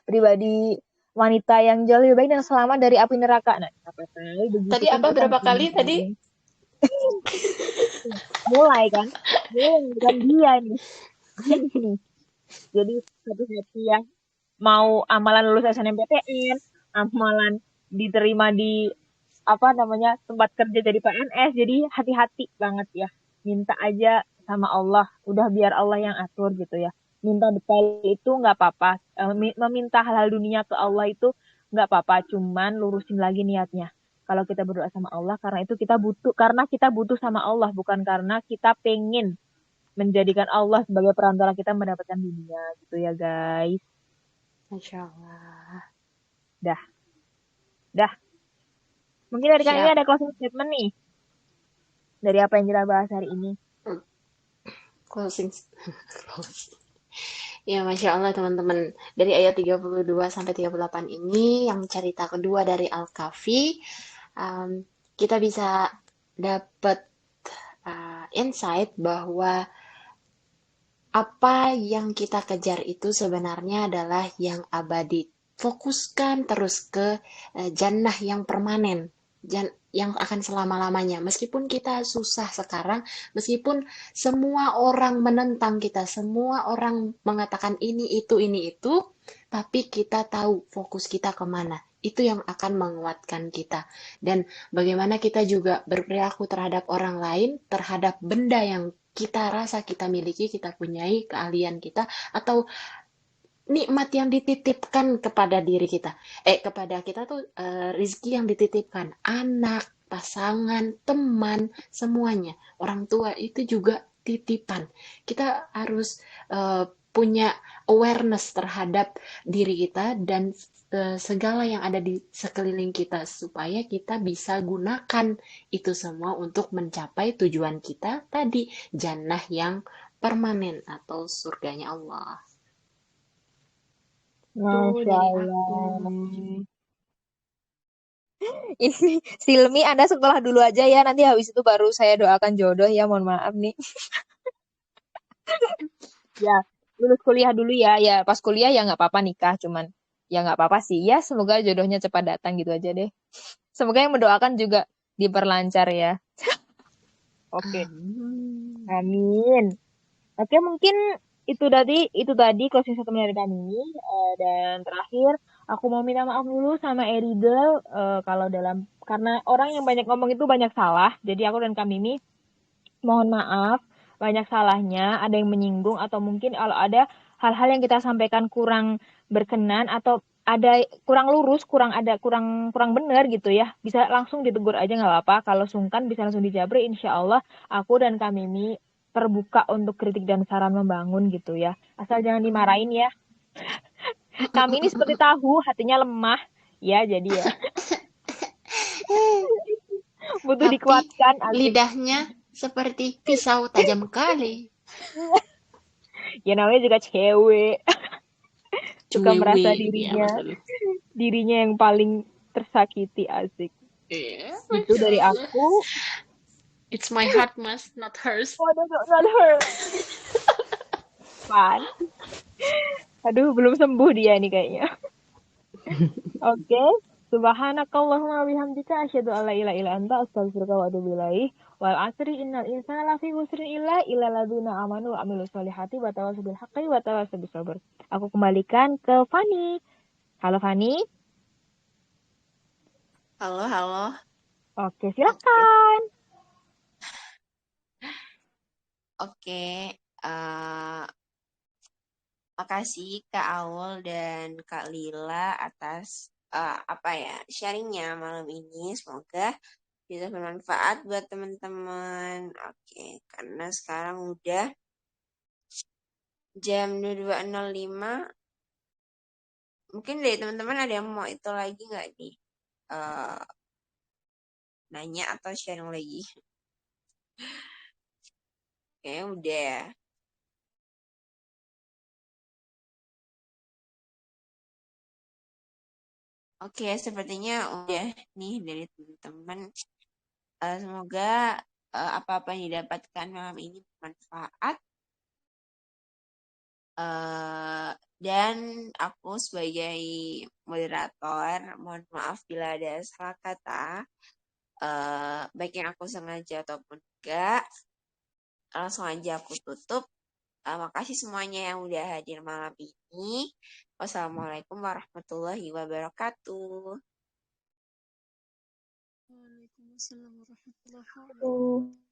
S5: pribadi wanita yang jauh lebih baik dan selamat dari api neraka. Nah, apa tahu begitu
S3: Tadi
S5: kan
S3: apa
S5: kita
S3: berapa kali tadi?
S5: mulai kan? Bukan dia nih. Jadi hati-hati ya. Mau amalan lulus SNMPTN, amalan diterima di tempat kerja jadi PNS, jadi hati-hati banget ya, minta aja sama Allah, udah biar Allah yang atur gitu ya. Minta detail itu nggak apa-apa, meminta hal-hal dunia ke Allah itu nggak apa-apa, cuman lurusin lagi niatnya. Kalau kita berdoa sama Allah karena kita butuh sama Allah, bukan karena kita pengen menjadikan Allah sebagai perantara kita mendapatkan dunia gitu ya guys.
S3: Masya Allah.
S5: Dah. Mungkin dari kalian ada closing statement nih dari apa yang kita bahas hari ini.
S3: Closing. Ya, Masya Allah teman-teman. Dari ayat 32 sampai 38 ini, yang cerita kedua dari Al-Kahfi, kita bisa dapat insight bahwa apa yang kita kejar itu sebenarnya adalah yang abadi. Fokuskan terus ke jannah yang permanen, yang akan selama-lamanya. Meskipun kita susah sekarang, meskipun semua orang menentang kita, semua orang mengatakan ini itu, tapi kita tahu fokus kita kemana. Itu yang akan menguatkan kita. Dan bagaimana kita juga berperilaku terhadap orang lain, terhadap benda yang kita rasa kita miliki, kita punyai, keahlian kita, atau nikmat yang dititipkan kepada diri kita. Kepada kita tuh rizki yang dititipkan. Anak, pasangan, teman, semuanya. Orang tua itu juga titipan. Kita harus punya awareness terhadap diri kita dan segala yang ada di sekeliling kita supaya kita bisa gunakan itu semua untuk mencapai tujuan kita tadi, jannah yang permanen atau surganya Allah. Itu
S5: Masya
S3: dari
S5: Allah.
S3: aku.
S5: Ini Silmi, Anda sekolah dulu aja ya. Nanti habis itu baru saya doakan jodoh ya. Mohon maaf nih. Ya, lulus kuliah dulu ya. Ya, pas kuliah ya nggak apa-apa nikah. Cuman ya nggak apa-apa sih. Ya, semoga jodohnya cepat datang gitu aja deh. Semoga yang mendoakan juga diperlancar ya. Oke,
S3: Amin.
S5: amin. Oke, mungkin itu tadi closing statement dari kami. Dan terakhir, aku mau minta maaf dulu sama Eridel kalau karena orang yang banyak ngomong itu banyak salah. Jadi aku dan kami ini mohon maaf, banyak salahnya, ada yang menyinggung atau mungkin kalau ada hal-hal yang kita sampaikan kurang berkenan atau ada kurang lurus, kurang benar gitu ya. Bisa langsung ditegur aja nggak apa-apa. Kalau sungkan bisa langsung dijabri. Insya Allah aku dan kami ini terbuka untuk kritik dan saran membangun gitu ya. Asal jangan dimarahin ya. Kami ini seperti tahu, hatinya lemah. Ya, jadi ya butuh
S3: Tapi
S5: dikuatkan asik.
S3: lidahnya seperti pisau tajam kali.
S5: Ya namanya juga cewek. Suka merasa
S3: Cuewe, ya
S5: dirinya
S3: maksudnya.
S5: dirinya yang paling tersakiti asik.
S3: Iya,
S5: Itu
S3: Masya
S5: dari
S3: Allah.
S5: aku.
S3: It's my heart, mas, not hers.
S5: Oh, no, no, not her. Pan. Aduh, belum sembuh dia nih kayaknya. Oke. Subhanakallahumma bihamdika asyhadu an la ilaha illa anta astaghfiruka wa atubu ilaik. Wal asri innal insana lafi khusrin illa ladzina amanu wa amilus solihati wa tawassaw bil haqqi wa tawassaw bis sabr. Aku kembalikan ke Fani. Halo Fani.
S6: Halo, halo.
S5: Oke,
S6: Oke,
S5: silakan.
S6: oke. eh, Makasih Kak Aul dan Kak Lila atas sharingnya malam ini. Semoga bisa bermanfaat buat teman-teman. Oke, karena sekarang udah jam 22.05. Mungkin dari teman-teman ada yang mau itu lagi nggak nih? Eh, Nanya atau sharing lagi? Kayaknya udah ya. Oke, sepertinya udah nih dari teman-teman. Semoga apa-apa yang didapatkan malam ini bermanfaat. Dan aku sebagai moderator, mohon maaf bila ada salah kata, baik yang aku sengaja ataupun enggak. Langsung aja aku tutup. Makasih semuanya yang udah hadir malam ini. Wassalamualaikum warahmatullahi wabarakatuh.
S4: Waalaikumsalam warahmatullahi wabarakatuh.
S5: Tuh.